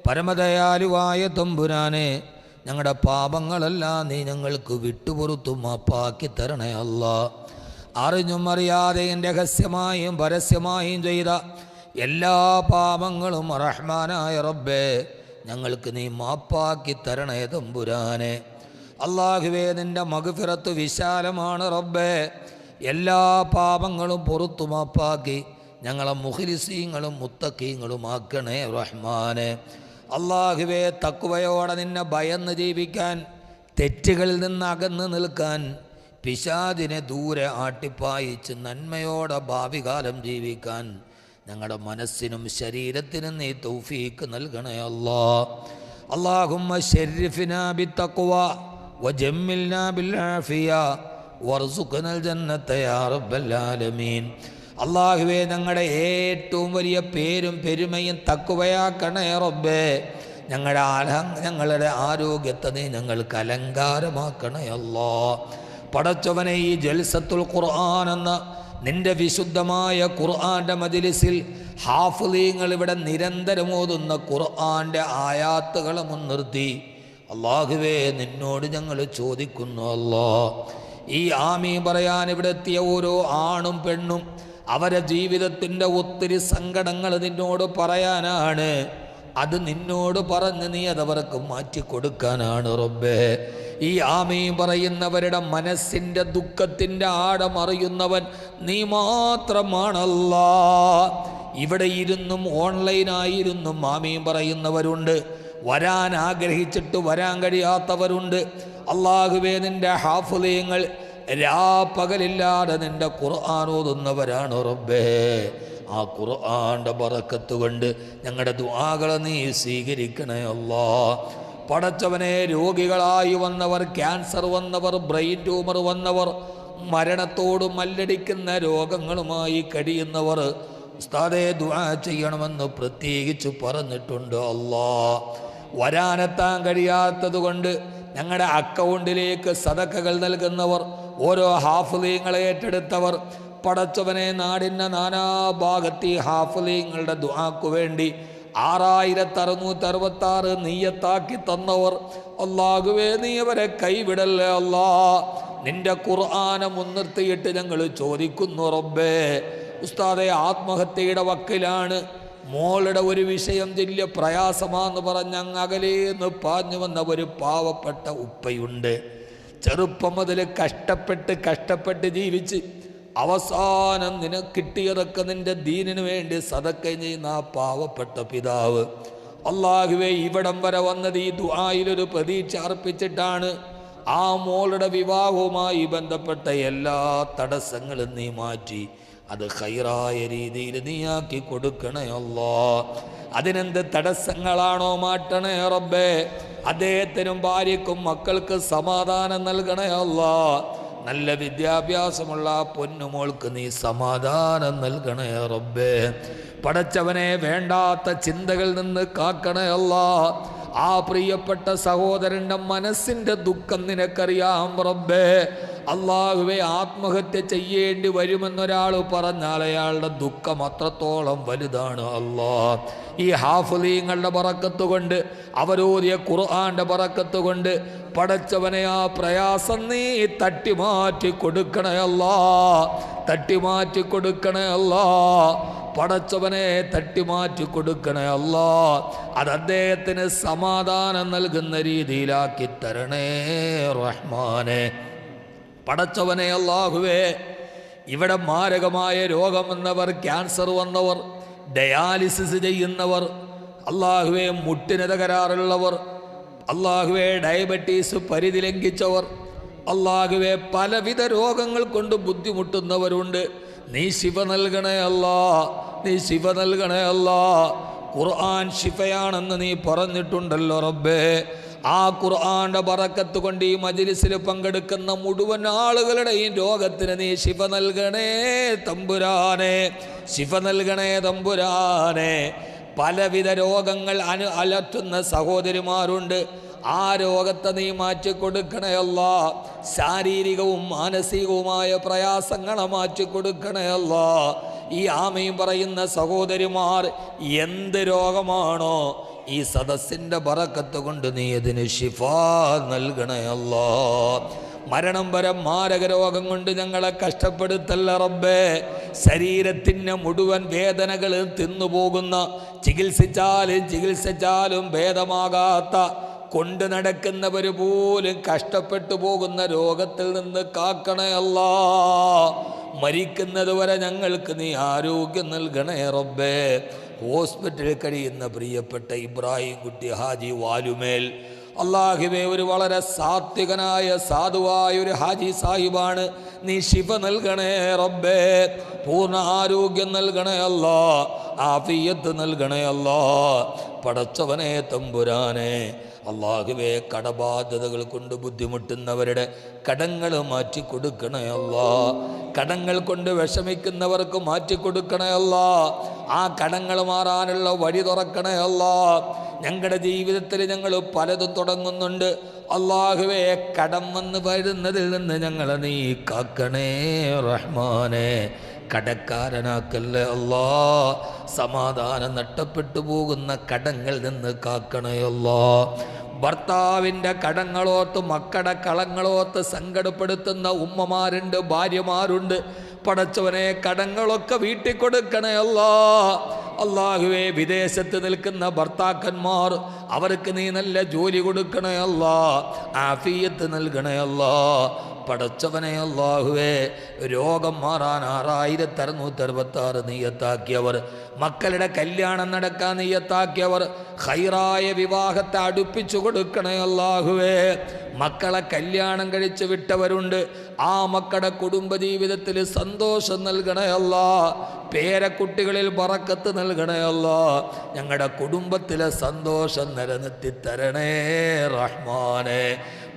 പരമദയാലുവായ തമ്പുരാനെ, ഞങ്ങളുടെ പാപങ്ങളെല്ലാം നീ ഞങ്ങൾക്ക് വിട്ടുപുറത്തു മാപ്പാക്കി തരണേ അല്ലാ. അറിഞ്ഞും അറിയാതെയും രഹസ്യമായും പരസ്യമായും ചെയ്ത എല്ലാ പാപങ്ങളും റഹ്മാനായ റബ്ബേ ഞങ്ങൾക്ക് നീ മാപ്പാക്കി തരണേ തമ്പുരാനെ. അല്ലാഹുവേ, നിൻ്റെ മഗ്ഫിറത്ത് വിശാലമാണ് റബ്ബേ. എല്ലാ പാപങ്ങളും പുറത്തു മാപ്പാക്കി ഞങ്ങളെ മുഖ്ലിസീങ്ങളും മുത്തഖീങ്ങളും ആക്കണേ റഹ്മാനെ. അല്ലാഹുവേ, തഖ്വയോടെ നിന്നെ ഭയന്ന് ജീവിക്കാൻ, തെറ്റുകളിൽ നിന്ന് അകന്ന് നിൽക്കാൻ, പിശാചിനെ ദൂരെ ആട്ടിപ്പായിച്ച് നന്മയോടെ ഭാവികാലം ജീവിക്കാൻ ഞങ്ങളുടെ മനസ്സിനും ശരീരത്തിനും നീ തൗഫീക്ക് നൽകണേ അല്ലാ. അല്ലാഹുമ്മ ശർരിഫ്നാ ബിത്തഖ്വ വജമ്മിൽനാ ബിൽആഫിയ വർസുഖ്നൽ ജന്നത യാ റബ്ബൽ ആലമീൻ. അല്ലാഹുവേ, ഞങ്ങളുടെ ഏറ്റവും വലിയ പേരും പെരുമയും തഖ്വയാക്കണേ റബ്ബേ. ഞങ്ങളുടെ ആരോഗ്യത്തെ നീ ഞങ്ങൾക്ക് അലങ്കാരമാക്കണേ അല്ലാ. പടച്ചവനെ, ഈ ജൽസത്തുൽ ഖുർആൻ എന്ന നിന്റെ വിശുദ്ധമായ ഖുർആന്റെ മജ്ലിസിൽ ഹാഫിളീങ്ങൾ ഇവിടെ നിരന്തരം ഓതുന്ന ഖുർആന്റെ ആയാത്തുകളെ മുൻനിർത്തി അല്ലാഹുവേ നിന്നോട് ഞങ്ങൾ ചോദിക്കുന്നു അല്ലാ, ഈ ആമീൻ പറയാൻ ഇവിടെ എത്തിയ ഓരോ ആണും പെണ്ണും അവരെ ജീവിതത്തിൻ്റെ ഒത്തിരി സങ്കടങ്ങൾ നിന്നോട് പറയാനാണ്. അത് നിന്നോട് പറഞ്ഞ് നീ അതവർക്ക് മാറ്റിക്കൊടുക്കാനാണ് റബ്ബേ. ഈ ആമീൻ പറയുന്നവരുടെ മനസ്സിൻ്റെ ദുഃഖത്തിൻ്റെ ആഴം അറിയുന്നവൻ നീ മാത്രമാണല്ലാ. ഇവിടെ ഇരുന്നും ഓൺലൈനായിരുന്നും ആമീൻ പറയുന്നവരുണ്ട്, വരാൻ ആഗ്രഹിച്ചിട്ട് വരാൻ കഴിയാത്തവരുണ്ട്. അല്ലാഹുവേ, നിൻ്റെ ഹാഫിളീങ്ങൾ രാപ്പകലില്ലാതെ നിൻ്റെ ഖുർആൻ ഓതുന്നവരാണ് റബ്ബേ. ആ ഖുർആന്റെ ബറക്കത്ത് കൊണ്ട് ഞങ്ങളുടെ ദുആകളെ നീ സ്വീകരിക്കണേ അല്ലാ. പടച്ചവനെ, രോഗികളായി വന്നവർ, ക്യാൻസർ വന്നവർ, ബ്രെയിൻ ട്യൂമർ വന്നവർ, മരണത്തോട് മല്ലടിക്കുന്ന രോഗങ്ങളുമായി കഴിയുന്നവർ ഉസ്താദേ ദുആ ചെയ്യണമെന്ന് പ്രത്യേകിച്ച് പറഞ്ഞിട്ടുണ്ട് അല്ലാ. വരാനെത്താൻ കഴിയാത്തത് കൊണ്ട് ഞങ്ങളുടെ അക്കൗണ്ടിലേക്ക് സദഖകൾ നൽകുന്നവർ, ഓരോ ഹാഫിളീങ്ങളെ ഏറ്റെടുത്തവർ, പടച്ചവനെ നാടിൻ്റെ നാനാഭാഗത്ത് ഈ ഹാഫിളീങ്ങളുടെ ദുആക്ക് വേണ്ടി 6666 നീയത്താക്കി തന്നവർ, അല്ലാഹുവേ നീ അവരെ കൈവിടല്ലേ അല്ലാ. നിന്റെ ഖുർആനെ മുൻനിർത്തിയിട്ട് ഞങ്ങൾ ചോദിക്കുന്നു റബ്ബേ. ഉസ്താദെ, ആത്മഹത്യയുടെ വക്കിലാണ്, മോളുടെ ഒരു വിഷയം വലിയ പ്രയാസമാണെന്ന് പറഞ്ഞ് അങ്ങ് അകലേന്ന് പാഞ്ഞു വന്ന ഒരു പാവപ്പെട്ട ഉപ്പയുണ്ട്. ചെറുപ്പം മുതൽ കഷ്ടപ്പെട്ട് ജീവിച്ച് അവസാനം നിനക്ക് കിട്ടിയതൊക്കെ നിന്റെ ദീനിനു വേണ്ടി സദക്ക ചെയ്യുന്ന ആ പാവപ്പെട്ട പിതാവ്, അല്ലാഹുവേ, ഇവിടം വരെ വന്നത് ഈ ദുആയിലൊരു പ്രതീക്ഷ അർപ്പിച്ചിട്ടാണ്. ആ മോളുടെ വിവാഹവുമായി ബന്ധപ്പെട്ട എല്ലാ തടസ്സങ്ങളും നീ മാറ്റി അത് ഖൈറായ രീതിയിൽ നീയാക്കി കൊടുക്കണേ അല്ലാ. അതിനെന്ത് തടസ്സങ്ങളാണോ മാറ്റണേ റബ്ബേ. അദ്ദേഹത്തിനും ഭാര്യക്കും മക്കൾക്ക് സമാധാനം നൽകണേ അല്ലാ. നല്ല വിദ്യാഭ്യാസമുള്ള പൊന്നുമോൾക്ക് നീ സമാധാനം നൽകണേ റബ്ബേ. പടച്ചവനെ, വേണ്ടാത്ത ചിന്തകളിൽ നിന്ന് കാക്കണേ അല്ലാ. ആ പ്രിയപ്പെട്ട സഹോദരൻ്റെ മനസ്സിൻ്റെ ദുഃഖം നിനക്കറിയാം റബ്ബേ. അല്ലാഹുവേ, ആത്മഹത്യ ചെയ്യേണ്ടി വരുമെന്നൊരാൾ പറഞ്ഞാൽ അയാളുടെ ദുഃഖം അത്രത്തോളം വലുതാണ് അല്ലാ. ഈ ഹാഫിളീങ്ങളുടെ ബറക്കത്ത് കൊണ്ട്, അവരോധിയ ഖുർആന്റെ ബറക്കത്ത് കൊണ്ട് പടച്ചവനെ ആ പ്രയാസം നീ തട്ടിമാറ്റി കൊടുക്കണേ അല്ലാ. തട്ടിമാറ്റി കൊടുക്കണേ അല്ലാ. പടച്ചവനെ, തട്ടിമാറ്റി കൊടുക്കണേ അല്ലാ. അത് അദ്ദേഹത്തിന് സമാധാനം നൽകുന്ന രീതിയിലാക്കി തരണേ റഹ്മാനെ. പടച്ചവനെ അല്ലാഹുവേ, ഇവിടെ മാരകമായ രോഗം വന്നവർ, ക്യാൻസർ വന്നവർ, ഡയാലിസിസ് ചെയ്യുന്നവർ, അല്ലാഹുവേ, മുട്ടിന് തകരാറുള്ളവർ, അല്ലാഹുവേ, ഡയബറ്റീസ് പരിധി ലംഘിച്ചവർ, അല്ലാഹുവേ, പലവിധ രോഗങ്ങൾ കൊണ്ട് ബുദ്ധിമുട്ടുന്നവരുണ്ട്. നീ ശിഫ നൽകണേ അല്ലാ. നീ ശിഫ നൽകണേ അല്ലാ. ഖുർആൻ ശിഫയാണെന്ന് നീ പറഞ്ഞിട്ടുണ്ടല്ലോ റബ്ബേ. ആ ഖുർആന്റെ ബറക്കത്ത് കൊണ്ട് ഈ മജ്ലിസിൽ പങ്കെടുക്കുന്ന മുഴുവൻ ആളുകളുടെയും രോഗത്തിന് നീ ശിഫ നൽകണേ തമ്പുരാനെ. ശിഫ നൽകണേ തമ്പുരാനെ. പലവിധ രോഗങ്ങൾ അലട്ടുന്ന സഹോദരിമാരുണ്ട്. ആ രോഗത്തെ നീ മാറ്റിക്കൊടുക്കണേ അല്ലാ. ശാരീരികവും മാനസികവുമായ പ്രയാസങ്ങളെ മാറ്റിക്കൊടുക്കണേ അല്ലാ. ഈ ആമയും പറയുന്ന സഹോദരിമാർ എന്ത് രോഗമാണോ ഈ സദസ്സിൻ്റെ ബറക്കത്ത് കൊണ്ട് നീ അതിന് ശിഫ നൽകണേ അല്ലാ. മരണം വരെ മാരക രോഗം കൊണ്ട് ഞങ്ങളെ കഷ്ടപ്പെടുത്തല്ല റബ്ബേ. ശരീരത്തിൻ്റെ മുഴുവൻ വേദനകൾ തിന്നുപോകുന്ന, ചികിത്സിച്ചാലും ഭേദമാകാത്ത, കൊണ്ട് നടക്കുന്നവർ പോലും കഷ്ടപ്പെട്ടു പോകുന്ന രോഗത്തിൽ നിന്ന് കാക്കണേ അല്ലാ. മരിക്കുന്നത് വരെ ഞങ്ങൾക്ക് നീ ആരോഗ്യം നൽകണേ റബ്ബേ. ഹോസ്പിറ്റലിൽ കഴിയുന്ന പ്രിയപ്പെട്ട ഇബ്രാഹിം കുട്ടി ഹാജി വാലുമേൽ, അല്ലാഹുവേ, ഒരു വളരെ സാത്വികനായ സാധുവായ ഒരു ഹാജി സാഹിബാണ്. നീ ശിഫ നൽകണേ റബ്ബേ. പൂർണ്ണ ആരോഗ്യം നൽകണേ അല്ലാ. ആഫിയത്ത് നൽകണേ അല്ലാ. പടച്ചവനെ തമ്പുരാനെ, അല്ലാഹുവേ, കടബാധ്യതകൾ കൊണ്ട് ബുദ്ധിമുട്ടുന്നവരുടെ കടങ്ങൾ മാറ്റിക്കൊടുക്കണേ അല്ലാ. കടങ്ങൾ കൊണ്ട് വിഷമിക്കുന്നവർക്ക് മാറ്റിക്കൊടുക്കണേ അല്ലാ. ആ കടങ്ങൾ മാറാനുള്ള വഴി തുറക്കണേ അല്ലാ. ഞങ്ങളുടെ ജീവിതത്തിൽ ഞങ്ങൾ പലതും തുടങ്ങുന്നുണ്ട്. അല്ലാഹുവേ, കടം വന്ന് വരുന്നതിൽ നിന്ന് ഞങ്ങളെ നീ കാക്കണേ റഹ്മാനെ. കടക്കാരനാക്കല്ലേ അല്ലാ. സമാധാനം നഷ്ടപ്പെട്ടു പോകുന്ന കടങ്ങളിൽ നിന്ന് കാക്കണേ അല്ലാ. ഭർത്താവിൻ്റെ കടങ്ങളോത്ത്, മക്കളുടെ കളങ്ങളോത്ത് സങ്കടപ്പെടുത്തുന്ന ഉമ്മമാരുണ്ട്, ഭാര്യമാരുണ്ട്. പടച്ചവനെ, കടങ്ങളൊക്കെ വീട്ടിൽ കൊടുക്കണേ അല്ലാ. അല്ലാഹുവേ, വിദേശത്ത് നിൽക്കുന്ന ഭർത്താക്കന്മാർ, അവർക്ക് നീ നല്ല ജോലി കൊടുക്കണേ അല്ലാ. ആഫിയത്ത് നൽകണേ അല്ലാ. പടച്ചവനെ അല്ലാഹുവേ, രോഗം മാറാൻ 6666 നിയ്യത്താക്കിയവർ, മക്കളുടെ കല്യാണം നടക്കാൻ നിയ്യത്താക്കിയവർ, ഖൈറായ വിവാഹത്തെ അടുപ്പിച്ചു കൊടുക്കണേ അല്ലാഹുവേ. മക്കളെ കല്യാണം കഴിച്ച് വിട്ടവരുണ്ട്. ആ മക്കളുടെ കുടുംബജീവിതത്തിൽ സന്തോഷം നൽകണേ അല്ലാ. പേരക്കുട്ടികളിൽ ബറക്കത്ത് നൽകണേ അല്ലാ. ഞങ്ങളുടെ കുടുംബത്തിലെ സന്തോഷം നിലനിർത്തി തരണേ റഹ്മാനെ.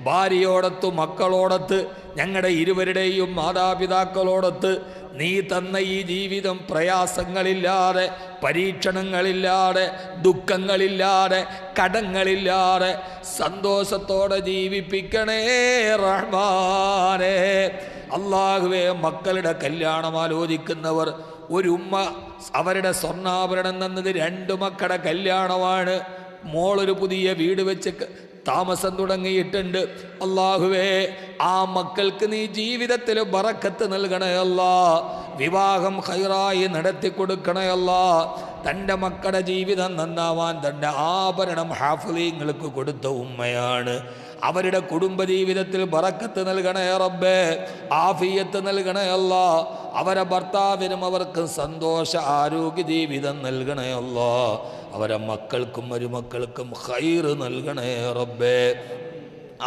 ഭാര്യയോടൊത്ത്, മക്കളോടൊത്ത്, ഞങ്ങളുടെ ഇരുവരുടെയും മാതാപിതാക്കളോടൊത്ത് നീ തന്ന ഈ ജീവിതം പ്രയാസങ്ങളില്ലാതെ, പരീക്ഷണങ്ങളില്ലാതെ, ദുഃഖങ്ങളില്ലാതെ, കടങ്ങളില്ലാതെ സന്തോഷത്തോടെ ജീവിപ്പിക്കണേ റഹ്മാനേ. അല്ലാഹുവേ, മക്കളുടെ കല്യാണം ആലോചിക്കുന്നവർ, ഒരു ഉമ്മ അവരുടെ സ്വർണ്ണാഭരണം തന്നത് 2 മക്കളുടെ കല്യാണമാണ്. മോളൊരു പുതിയ വീട് വെച്ച് താമസം തുടങ്ങിയിട്ടുണ്ട്. അല്ലാഹുവേ, ആ മക്കൾക്ക് നീ ജീവിതത്തിൽ ബറക്കത്ത് നൽകണേ അല്ലാ. വിവാഹം ഖൈറായി നടത്തി കൊടുക്കണേ അല്ലാ. തൻ്റെ മക്കളുടെ ജീവിതം നന്നാവാൻ തൻ്റെ ആഭരണം ഹാഫിളീങ്ങൾക്ക് കൊടുത്ത ഉമ്മയാണ്. അവരുടെ കുടുംബജീവിതത്തിൽ ബറക്കത്ത് നൽകണേ റബ്ബേ, ആഫിയത്ത് നൽകണേ അല്ലാ. അവരെ ഭർത്താവിനും അവർക്ക് സന്തോഷ ആരോഗ്യ ജീവിതം നൽകണേ അല്ലാ. അവരെ മക്കൾക്കും മരുമക്കൾക്കും ഖൈറ് നൽകണേ റബ്ബേ,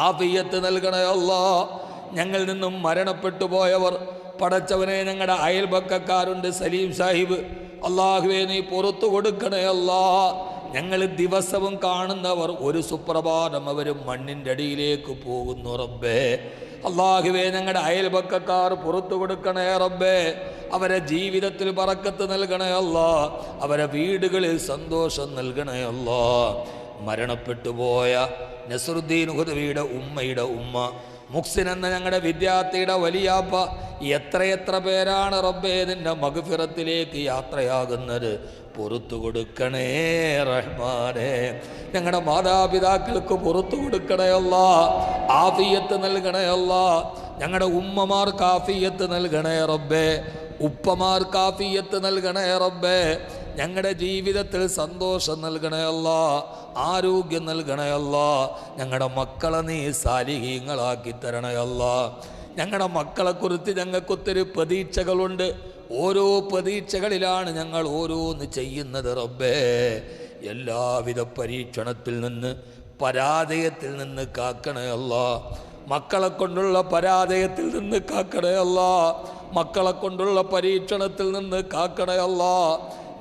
ആഫിയത്ത് നൽകണേ അല്ലാ. ഞങ്ങളിൽ നിന്നും മരണപ്പെട്ടു പോയവർ പടച്ചവനെ, ഞങ്ങളുടെ അയൽപക്കക്കാരുണ്ട്, സലീം സാഹിബ്, അള്ളാഹുവേ നീ പുറത്തു കൊടുക്കണേ അല്ലാ. ഞങ്ങൾ ദിവസവും കാണുന്നവർ ഒരു സുപ്രഭാതം അവർ മണ്ണിൻ്റെ അടിയിലേക്ക് പോകുന്നു റബ്ബേ. അള്ളാഹുവേ, ഞങ്ങളുടെ അയൽപക്കക്കാർ പുറത്തു കൊടുക്കണേ റബ്ബേ. അവരെ ജീവിതത്തിൽ ബറക്കത്ത് നൽകണേ അല്ലാ. അവരെ വീടുകളിൽ സന്തോഷം നൽകണേ അല്ലാ. മരണപ്പെട്ടു പോയ നസറുദ്ദീൻ ഹുദവിയുടെ ഉമ്മയുടെ ഉമ്മ, മുഹ്സിൻ എന്ന ഞങ്ങളുടെ വിദ്യാർത്ഥിയുടെ വലിയാപ്പ, എത്രയെത്ര പേരാണ് റബ്ബേ നിൻ്റെ മഗ്ഫിറത്തിലേക്ക് യാത്രയാകുന്നത്. പുറത്തു കൊടുക്കണേ റഹ്മാനേ. ഞങ്ങളുടെ മാതാപിതാക്കൾക്ക് പുറത്തു കൊടുക്കണേ അല്ലാ. ആഫിയത്ത് നൽകണേ അല്ലാ. ഞങ്ങളുടെ ഉമ്മമാർക്ക് ആഫിയത്ത് നൽകണേ റബ്ബേ. ഉപ്പമാർക്ക് ആഫിയത്ത് നൽകണേ റബ്ബേ. ഞങ്ങളുടെ ജീവിതത്തിൽ സന്തോഷം നൽകണേ അല്ലാ. ആരോഗ്യം നൽകണേ അല്ലാ. ഞങ്ങളുടെ മക്കളെ നീ സാലിഹീങ്ങളാക്കി തരണേ അല്ലാ. ഞങ്ങളുടെ മക്കളെക്കുറിച്ച് ഞങ്ങൾക്കൊത്തിരി പ്രതീക്ഷകളുണ്ട്. ഓരോ പ്രതീക്ഷകളിലാണ് ഞങ്ങൾ ഓരോന്ന് ചെയ്യുന്നത് റബ്ബേ. എല്ലാവിധ പരീക്ഷണത്തിൽ നിന്ന്, പരാജയത്തിൽ നിന്ന് കാക്കണേ അല്ലാ. മക്കളെ കൊണ്ടുള്ള പരാജയത്തിൽ നിന്ന് കാക്കണേ അല്ലാ. മക്കളെ കൊണ്ടുള്ള പരീക്ഷണത്തിൽ നിന്ന് കാക്കണേ അല്ലാ.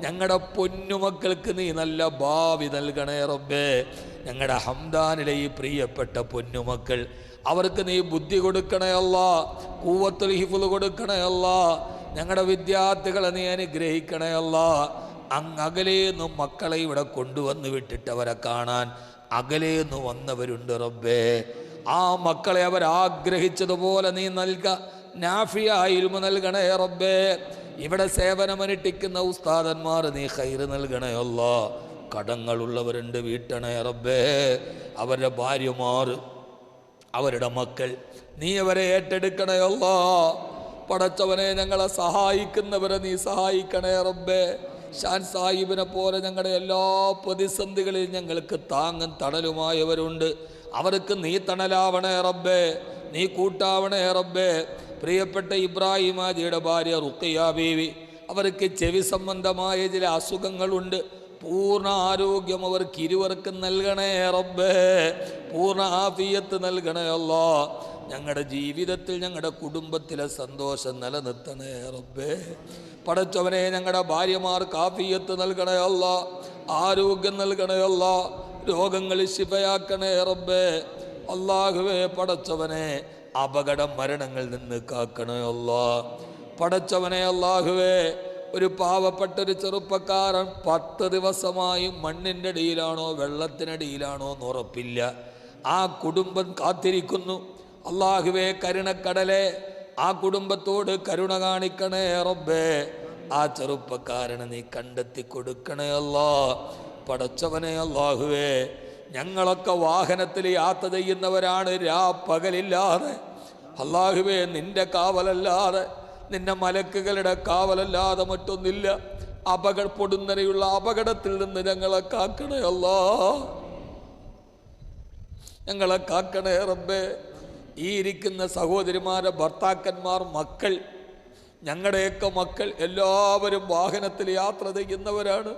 ഞങ്ങളുടെ പൊന്നുമക്കൾക്ക് നീ നല്ല ഭാവി നൽകണേ റബ്ബേ. ഞങ്ങളുടെ ഹംദാനിലെ ഈ പ്രിയപ്പെട്ട പൊന്നുമക്കൾ, അവർക്ക് നീ ബുദ്ധി കൊടുക്കണേ അല്ലാ. ഖുവത്തുൽ ഹിഫ്ള് കൊടുക്കണേ അല്ലാ. ഞങ്ങളുടെ വിദ്യാർത്ഥികളെ നീ അനുഗ്രഹിക്കണേ അല്ലാ. അകലേന്ന് മക്കളെ ഇവിടെ കൊണ്ടുവന്ന് വിട്ടിട്ട് അവരെ കാണാൻ അകലേന്ന് വന്നവരുണ്ട് റബ്ബേ. ആ മക്കളെ അവരാഗ്രഹിച്ചതുപോലെ നീ നൽക. നാഫിയായ ഇൽമു നൽകണേ റബ്ബേ. ഇവിടെ സേവനമനുഷ്ഠിക്കുന്ന ഉസ്താദന്മാർ നീ ഖൈറ് നൽകണേ അല്ലാ. കടങ്ങളുള്ളവരുണ്ട്, വീട്ടണേ റബ്ബേ. അവരുടെ ഭാര്യമാർ, അവരുടെ മക്കൾ, നീ അവരെ ഏറ്റെടുക്കണേ അല്ലാ. പടച്ചവനെ, ഞങ്ങളെ സഹായിക്കുന്നവരെ നീ സഹായിക്കണേ റബ്ബേ. ഷാൻ സാഹിബിനെ പോലെ ഞങ്ങളുടെ എല്ലാ പ്രതിസന്ധികളിലും ഞങ്ങൾക്ക് താങ്ങും തണലുമായവരുണ്ട്. അവർക്ക് നീ തണലാവണേ റബ്ബേ, നീ കൂട്ടാവണേ റബ്ബേ. പ്രിയപ്പെട്ട ഇബ്രാഹിം ഹാജിയുടെ ഭാര്യ റുഖിയ ബീവി, അവർക്ക് ചെവി സംബന്ധമായ ചില അസുഖങ്ങളുണ്ട്. പൂർണ്ണ ആരോഗ്യം അവർക്ക് ഇരുവർക്കും നൽകണേ റബ്ബേ. പൂർണ്ണ ആഫിയത്ത് നൽകണേ അല്ലാ. ഞങ്ങളുടെ ജീവിതത്തിൽ, ഞങ്ങളുടെ കുടുംബത്തിലെ സന്തോഷം നിലനിർത്തണേ റബ്ബേ. പടച്ചവനെ, ഞങ്ങളുടെ ഭാര്യമാർക്ക് ആഫിയത്ത് നൽകണേ അല്ലാ. ആരോഗ്യം നൽകണേ അല്ലാ. രോഗങ്ങൾ ശിഫയാക്കണേ റബ്ബേ. അല്ലാഹുവേ, പടച്ചവനെ, അപകട മരണങ്ങളിൽ നിന്ന് കാക്കണേ അല്ലാ. പടച്ചവനെ, അല്ലാഹുവേ, ഒരു പാവപ്പെട്ടൊരു ചെറുപ്പക്കാരൻ 10 ദിവസമായി മണ്ണിൻ്റെ അടിയിലാണോ വെള്ളത്തിനടിയിലാണോ എന്ന് ഉറപ്പില്ല. ആ കുടുംബം കാത്തിരിക്കുന്നു. അല്ലാഹുവേ, കരുണക്കടലെ, ആ കുടുംബത്തോട് കരുണ കാണിക്കണേ റബ്ബേ. ആ ചെറുപ്പക്കാരനെ നീ കണ്ടെത്തി കൊടുക്കണേ അല്ലാ. പടച്ചവനെ, അല്ലാഹുവേ, ഞങ്ങളൊക്കെ വാഹനത്തിൽ യാത്ര ചെയ്യുന്നവരാണ്, പകലില്ലാതെ. അല്ലാഹുവേ, നിന്റെ കാവലല്ലാതെ, നിന്റെ മലക്കുകളുടെ കാവലല്ലാതെ മറ്റൊന്നില്ല. പൊടുന്നനെയുള്ള അപകടത്തിൽ നിന്ന് ഞങ്ങളെ കാക്കണേ അല്ലാ. ഞങ്ങളെ കാക്കണേ റബ്ബേ. ഈ ഇരിക്കുന്ന സഹോദരിമാരെ ഭർത്താക്കന്മാർ, മക്കൾ, ഞങ്ങളുടെയൊക്കെ മക്കൾ എല്ലാവരും വാഹനത്തിൽ യാത്ര ചെയ്യുന്നവരാണ്.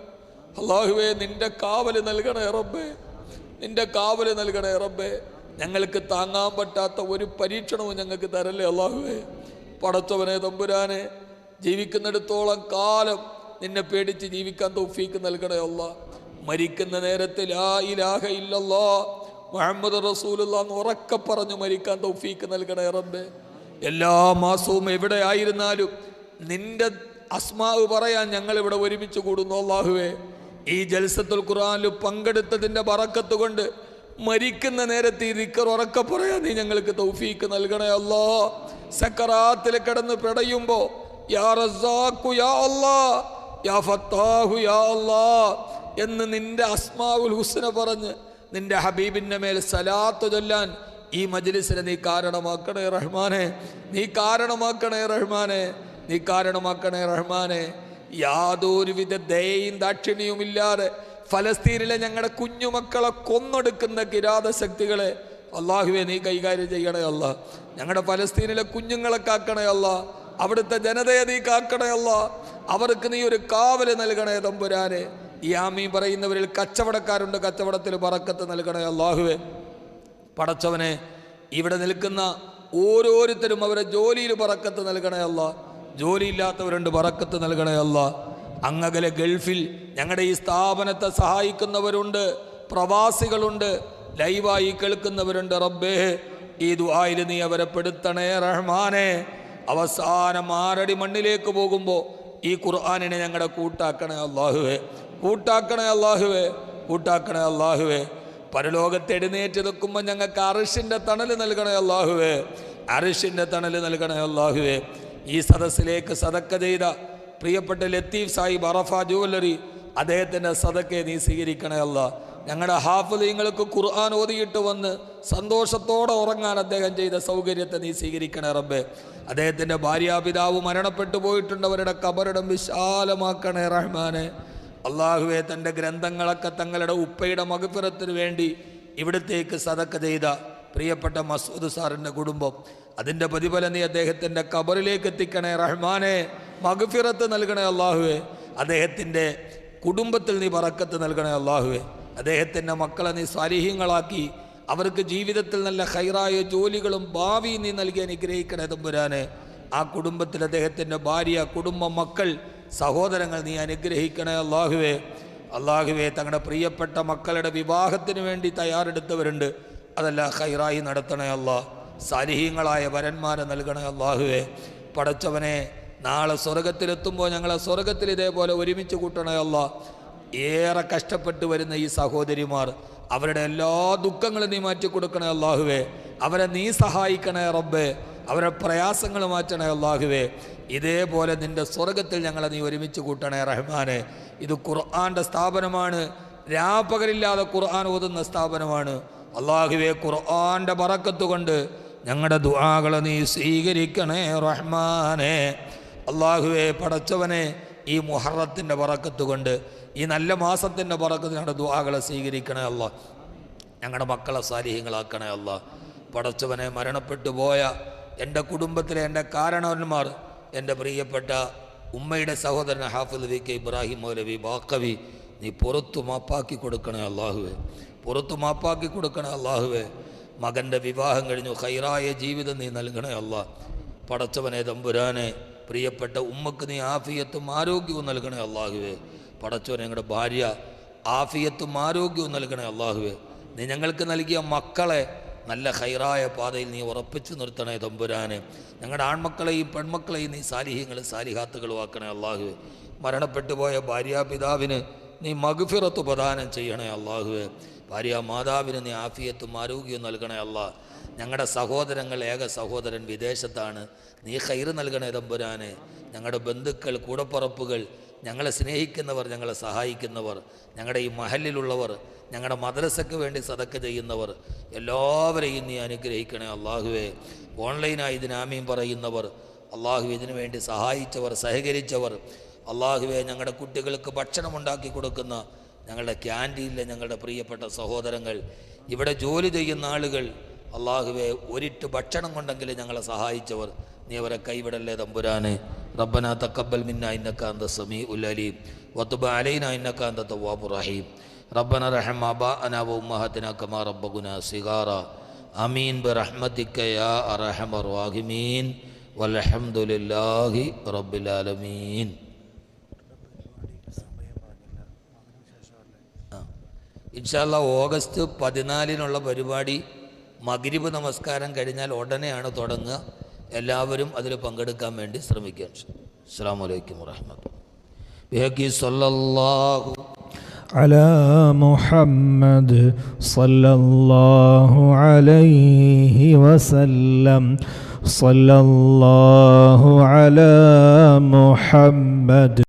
അല്ലാഹുവേ, നിന്റെ കാവല് നൽകണേ റബ്ബേ. നിന്റെ കാവല് നൽകണേ റബ്ബേ. ഞങ്ങൾക്ക് താങ്ങാൻ പറ്റാത്ത ഒരു പരീക്ഷണവും ഞങ്ങൾക്ക് തരല്ലേ അല്ലാഹുവേ. പടച്ചവനെ, തമ്പുരാനെ, ജീവിക്കുന്നിടത്തോളം കാലം നിന്നെ പേടിച്ച് ജീവിക്കാൻ തൗഫീക്ക് നൽകണേ അല്ലാ. മരിക്കുന്ന നേരത്തിൽ ലാ ഇലാഹ ഇല്ലല്ലാഹ് മുഹമ്മദ് റസൂലുള്ളാഹ് എന്ന് ഉറക്കെ പറഞ്ഞു മരിക്കാൻ തൗഫീക്ക് നൽകണേ റബ്ബേ. എല്ലാ മാസവും എവിടെ ആയിരുന്നാലും നിന്റെ അസ്മാവ് പറയാൻ ഞങ്ങളിവിടെ ഒരുമിച്ച് കൂടുന്നു അല്ലാഹുവേ. ഈ ജൽസത്തുൽ ഖുർആനിൽ പങ്കെടുത്തതിൻ്റെ ബറക്കത്ത് കൊണ്ട് മരിക്കുന്ന നേരത്തെ ഈ ദിക്ർ ഉറക്കെ പറയാൻ നീ ഞങ്ങൾക്ക് തൗഫീക്ക് നൽകണേ അല്ലാ. സക്കറാത്തിൽ കിടന്ന് പിടയുമ്പോ യാ റസാഖു യാ അല്ലാ, യാ ഫത്താഹു യാ അല്ലാ എന്ന് നിന്റെ അസ്മാഉൽ ഹുസ്ന പറഞ്ഞ് നിന്റെ ഹബീബിൻ്റെ മേൽ സലാത്ത് ചൊല്ലാൻ ഈ മജ്ലിസിനെ നീ കാരണമാക്കണേ റഹ്മാനെ, നീ കാരണമാക്കണേ റഹ്മാനെ, നീ കാരണമാക്കണേ റഹ്മാനെ. യാതൊരുവിധ ദയയും ദാക്ഷിണ്യവുമില്ലാതെ ഫലസ്തീനിലെ ഞങ്ങളുടെ കുഞ്ഞുമക്കളെ കൊന്നൊടുക്കുന്ന കിരാത ശക്തികളെ അള്ളാഹുവെ നീ കൈകാര്യം ചെയ്യണേ അല്ലാ. ഞങ്ങളുടെ ഫലസ്തീനിലെ കുഞ്ഞുങ്ങളെ കാക്കണേ അല്ലാ, അവിടുത്തെ ജനതയെ നീ കാക്കണേ അല്ലാ, അവർക്ക് നീ ഒരു കാവല് നൽകണേ തമ്പുരാനെ. ഈ ആമീൻ പറയുന്നവരിൽ കച്ചവടക്കാരുണ്ട്, കച്ചവടത്തിൽ ബറക്കത്ത് നൽകണേ അള്ളാഹുവെ. പടച്ചവനെ, ഇവിടെ നിൽക്കുന്ന ഓരോരുത്തരും അവരെ ജോലിയിൽ ബറക്കത്ത് നൽകണേ അല്ലാ, ജോലിയില്ലാത്തവരുണ്ട് ബറക്കത്ത് നൽകണേ അല്ലാ. അങ്ങകലെ ഗൾഫിൽ ഞങ്ങളുടെ ഈ സ്ഥാപനത്തെ സഹായിക്കുന്നവരുണ്ട്, പ്രവാസികളുണ്ട്, ലൈവായി കേൾക്കുന്നവരുണ്ട്. റബ്ബേ, ഈ ദുആയിൽ നീ അവരെ പെടുത്തണേ റഹ്മാനെ. അവസാനം ആറടി മണ്ണിലേക്ക് പോകുമ്പോൾ ഈ ഖുർആനിനെ ഞങ്ങളുടെ കൂട്ടാക്കണേ അല്ലാഹുവേ, കൂട്ടാക്കണേ അല്ലാഹുവേ, കൂട്ടാക്കണേ അല്ലാഹുവേ. പരലോകത്ത് എഴുന്നേറ്റ് നിൽക്കുമ്പോൾ ഞങ്ങൾക്ക് അർശിൻ്റെ തണൽ നൽകണേ അല്ലാഹുവേ, അർശിൻ്റെ തണൽ നൽകണേ അല്ലാഹുവേ. ഈ സദസ്സിലേക്ക് സദക്ക ചെയ്ത പ്രിയപ്പെട്ട ലത്തീഫ് സാഹിബ് അറഫ ജുവല്ലറി, അദ്ദേഹത്തിൻ്റെ സദക്കയെ നീ സ്വീകരിക്കണേ അല്ലാ. ഞങ്ങളുടെ ഹാഫിളീങ്ങൾക്ക് ഖുർആൻ ഓതിയിട്ട് വന്ന് സന്തോഷത്തോടെ ഉറങ്ങാൻ അദ്ദേഹം ചെയ്ത സൗകര്യത്തെ നീ സ്വീകരിക്കണേ റബ്ബേ. അദ്ദേഹത്തിൻ്റെ ഭാര്യാപിതാവ് മരണപ്പെട്ടു പോയിട്ടുണ്ട്, അവരുടെ കബറിടം വിശാലമാക്കണേ റഹ്മാനെ. അള്ളാഹുവെ, തൻ്റെ ഗ്രന്ഥങ്ങളൊക്കെ തങ്ങളുടെ ഉപ്പയുടെ മഗ്ഫിറത്തിന് വേണ്ടി ഇവിടത്തേക്ക് സദക്ക ചെയ്ത പ്രിയപ്പെട്ട മസൂദ് സാറിൻ്റെ കുടുംബം, അതിൻ്റെ പ്രതിഫലം നീ അദ്ദേഹത്തിൻ്റെ കബറിലേക്ക് എത്തിക്കണേ റഹ്മാനെ. മഗ്ഫിറത്ത് നൽകണേ അള്ളാഹുവെ. അദ്ദേഹത്തിൻ്റെ കുടുംബത്തിൽ നീ ബറക്കത്ത് നൽകണേ അള്ളാഹുവെ. അദ്ദേഹത്തിൻ്റെ മക്കളെ നീ സാലിഹ്യങ്ങളാക്കി അവർക്ക് ജീവിതത്തിൽ നല്ല ഖൈറായ ജോലികളും ഭാവി നീ നൽകി അനുഗ്രഹിക്കണേ തമ്പുരാനെ. ആ കുടുംബത്തിൽ അദ്ദേഹത്തിൻ്റെ ഭാര്യ, കുടുംബം, മക്കൾ, സഹോദരങ്ങൾ നീ അനുഗ്രഹിക്കണേ അള്ളാഹുവേ. അള്ളാഹുവേ, തങ്ങളുടെ പ്രിയപ്പെട്ട മക്കളുടെ വിവാഹത്തിന് വേണ്ടി തയ്യാറെടുത്തവരുണ്ട്, അതെല്ലാം ഖൈറായി നടത്തണേ അല്ലാ. സാലിഹീങ്ങളായ വരന്മാരെ നൽകണേ അള്ളാഹുവേ. പടച്ചവനെ, നാളെ സ്വർഗത്തിലെത്തുമ്പോൾ ഞങ്ങളെ സ്വർഗത്തിൽ ഇതേപോലെ ഒരുമിച്ച് കൂട്ടണേ അല്ലാ. ഏറെ കഷ്ടപ്പെട്ട് വരുന്ന ഈ സഹോദരിമാർ, അവരുടെ എല്ലാ ദുഃഖങ്ങളും നീ മാറ്റി കൊടുക്കണേ അള്ളാഹുവേ. അവരെ നീ സഹായിക്കണേ റബ്ബേ, അവരുടെ പ്രയാസങ്ങൾ മാറ്റണേ അള്ളാഹുവേ. ഇതേപോലെ നിൻ്റെ സ്വർഗത്തിൽ ഞങ്ങളെ നീ ഒരുമിച്ച് കൂട്ടണേ റഹ്മാനെ. ഇത് ഖുർആൻ്റെ സ്ഥാപനമാണ്, രാപ്പകലില്ലാതെ ഖുർആൻ ഓതുന്ന സ്ഥാപനമാണ്. അള്ളാഹുവേ, ഖുർആൻ്റെ ബറക്കത്ത് കൊണ്ട് ഞങ്ങളുടെ ദുആകളെ നീ സ്വീകരിക്കണേ റഹ്മാനെ. അള്ളാഹുവേ, പടച്ചവനെ, ഈ മുഹറത്തിൻ്റെ ബറക്കത്ത് കൊണ്ട്, ഈ നല്ല മാസത്തിൻ്റെ ബറക്കത്ത് ഞങ്ങളുടെ ദുആകളെ സ്വീകരിക്കണേ അല്ലാ. ഞങ്ങളുടെ മക്കളെ സാലിഹ്യങ്ങളാക്കണേ അല്ലാ. പടച്ചവനെ, മരണപ്പെട്ടു പോയ എൻ്റെ കുടുംബത്തിലെ എൻ്റെ കാരണവന്മാർ, എൻ്റെ പ്രിയപ്പെട്ട ഉമ്മയുടെ സഹോദരൻ ഹാഫിദ് വി കെ ഇബ്രാഹിം മൗലവി ബാക്കവി, നീ പുറത്തു മാപ്പാക്കി കൊടുക്കണേ അള്ളാഹുവേ, പുറത്തു മാപ്പാക്കി കൊടുക്കണേ അള്ളാഹുവേ. മകൻ്റെ വിവാഹം കഴിഞ്ഞു, ഖൈറായ ജീവിതം നീ നൽകണേ അല്ലാ. പടച്ചവനെ തമ്പുരാനെ, പ്രിയപ്പെട്ട ഉമ്മക്ക് നീ ആഫിയത്തും ആരോഗ്യവും നൽകണേ അള്ളാഹുവേ. പടച്ചവനെ, ഞങ്ങളുടെ ഭാര്യ ആഫിയത്തും ആരോഗ്യവും നൽകണേ അള്ളാഹുവേ. നീ ഞങ്ങൾക്ക് നൽകിയ മക്കളെ നല്ല ഖൈറായ പാതയിൽ നീ ഉറപ്പിച്ചു നിർത്തണേ തമ്പുരാനെ. ഞങ്ങളുടെ ആൺമക്കളെയും പെൺമക്കളെയും നീ സാലിഹ്യങ്ങളും സാലിഹാത്തുകളും ആക്കണേ അള്ളാഹുവേ. മരണപ്പെട്ടു പോയ ഭാര്യാപിതാവിന് നീ മഗ്ഫിറത്ത് പ്രദാനം ചെയ്യണേ അള്ളാഹുവേ. ഭാര്യാമാതാവിന് നീ ആഫിയത്തും ആരോഗ്യവും നൽകണേ അല്ലാ. ഞങ്ങളുടെ സഹോദരങ്ങൾ, ഏക സഹോദരൻ വിദേശത്താണ്, നീ ഖൈറ് നൽകണേ തമ്പുരാനെ. ഞങ്ങളുടെ ബന്ധുക്കൾ, കൂടപ്പറപ്പുകൾ, ഞങ്ങളെ സ്നേഹിക്കുന്നവർ, ഞങ്ങളെ സഹായിക്കുന്നവർ, ഞങ്ങളുടെ ഈ മഹലിലുള്ളവർ, ഞങ്ങളുടെ മദ്രസയ്ക്ക് വേണ്ടി സദക്ക ചെയ്യുന്നവർ, എല്ലാവരെയും നീ അനുഗ്രഹിക്കണേ അള്ളാഹുവേ. ഓൺലൈനായി ഇതിന് ആമീൻ പറയുന്നവർ, അള്ളാഹുവേ, ഇതിനു വേണ്ടി സഹായിച്ചവർ, സഹകരിച്ചവർ, അള്ളാഹുവേ, ഞങ്ങളുടെ കുട്ടികൾക്ക് ഭക്ഷണമുണ്ടാക്കി കൊടുക്കുന്ന ഞങ്ങളുടെ ക്യാൻറ്റീനിലെ ഞങ്ങളുടെ പ്രിയപ്പെട്ട സഹോദരങ്ങൾ, ഇവിടെ ജോലി ചെയ്യുന്ന ആളുകൾ, അള്ളാഹുവേ, ഒരിട്ട് ഭക്ഷണം കൊണ്ടെങ്കിലും ഞങ്ങളെ സഹായിച്ചവർ, നീ അവരെ കൈവിടല്ലേ തമ്പുരാനെ. റബ്ബനാ തഖബ്ബൽ മിന്നാ ഇന്നക അന്ത സമീഉൽ അലീം വതുബ് അലൈനാ ഇന്നക അന്ത തവ്വാബുർ റഹീം. റബ്ബനാ റഹം ആബാഅനാ വ ഉമ്മഹാതിനാ കമാ റബ്ബഗുനാ സിഗാറാ. ആമീൻ ബിറഹ്മതിക യാ അർഹമർ റഹീമീൻ. വൽഹംദുലില്ലാഹി റബ്ബിൽ ആലമീൻ. ഇൻഷാ അല്ലാഹ് ഓഗസ്റ്റ് 14 പരിപാടി മഗ്രിബ് നമസ്കാരം കഴിഞ്ഞാൽ ഉടനെയാണ് തുടങ്ങുക. എല്ലാവരും അതിൽ പങ്കെടുക്കാൻ വേണ്ടി ശ്രമിക്കുക. അസ്സലാമു അലൈക്കും വറഹ്മത്തുള്ളാഹി സ്വല്ലല്ലാഹു അലാ മുഹമ്മദ് സ്വല്ലല്ലാഹു അലൈഹി വസല്ലം. സ്വല്ലല്ലാഹു അലാ മുഹമ്മദ്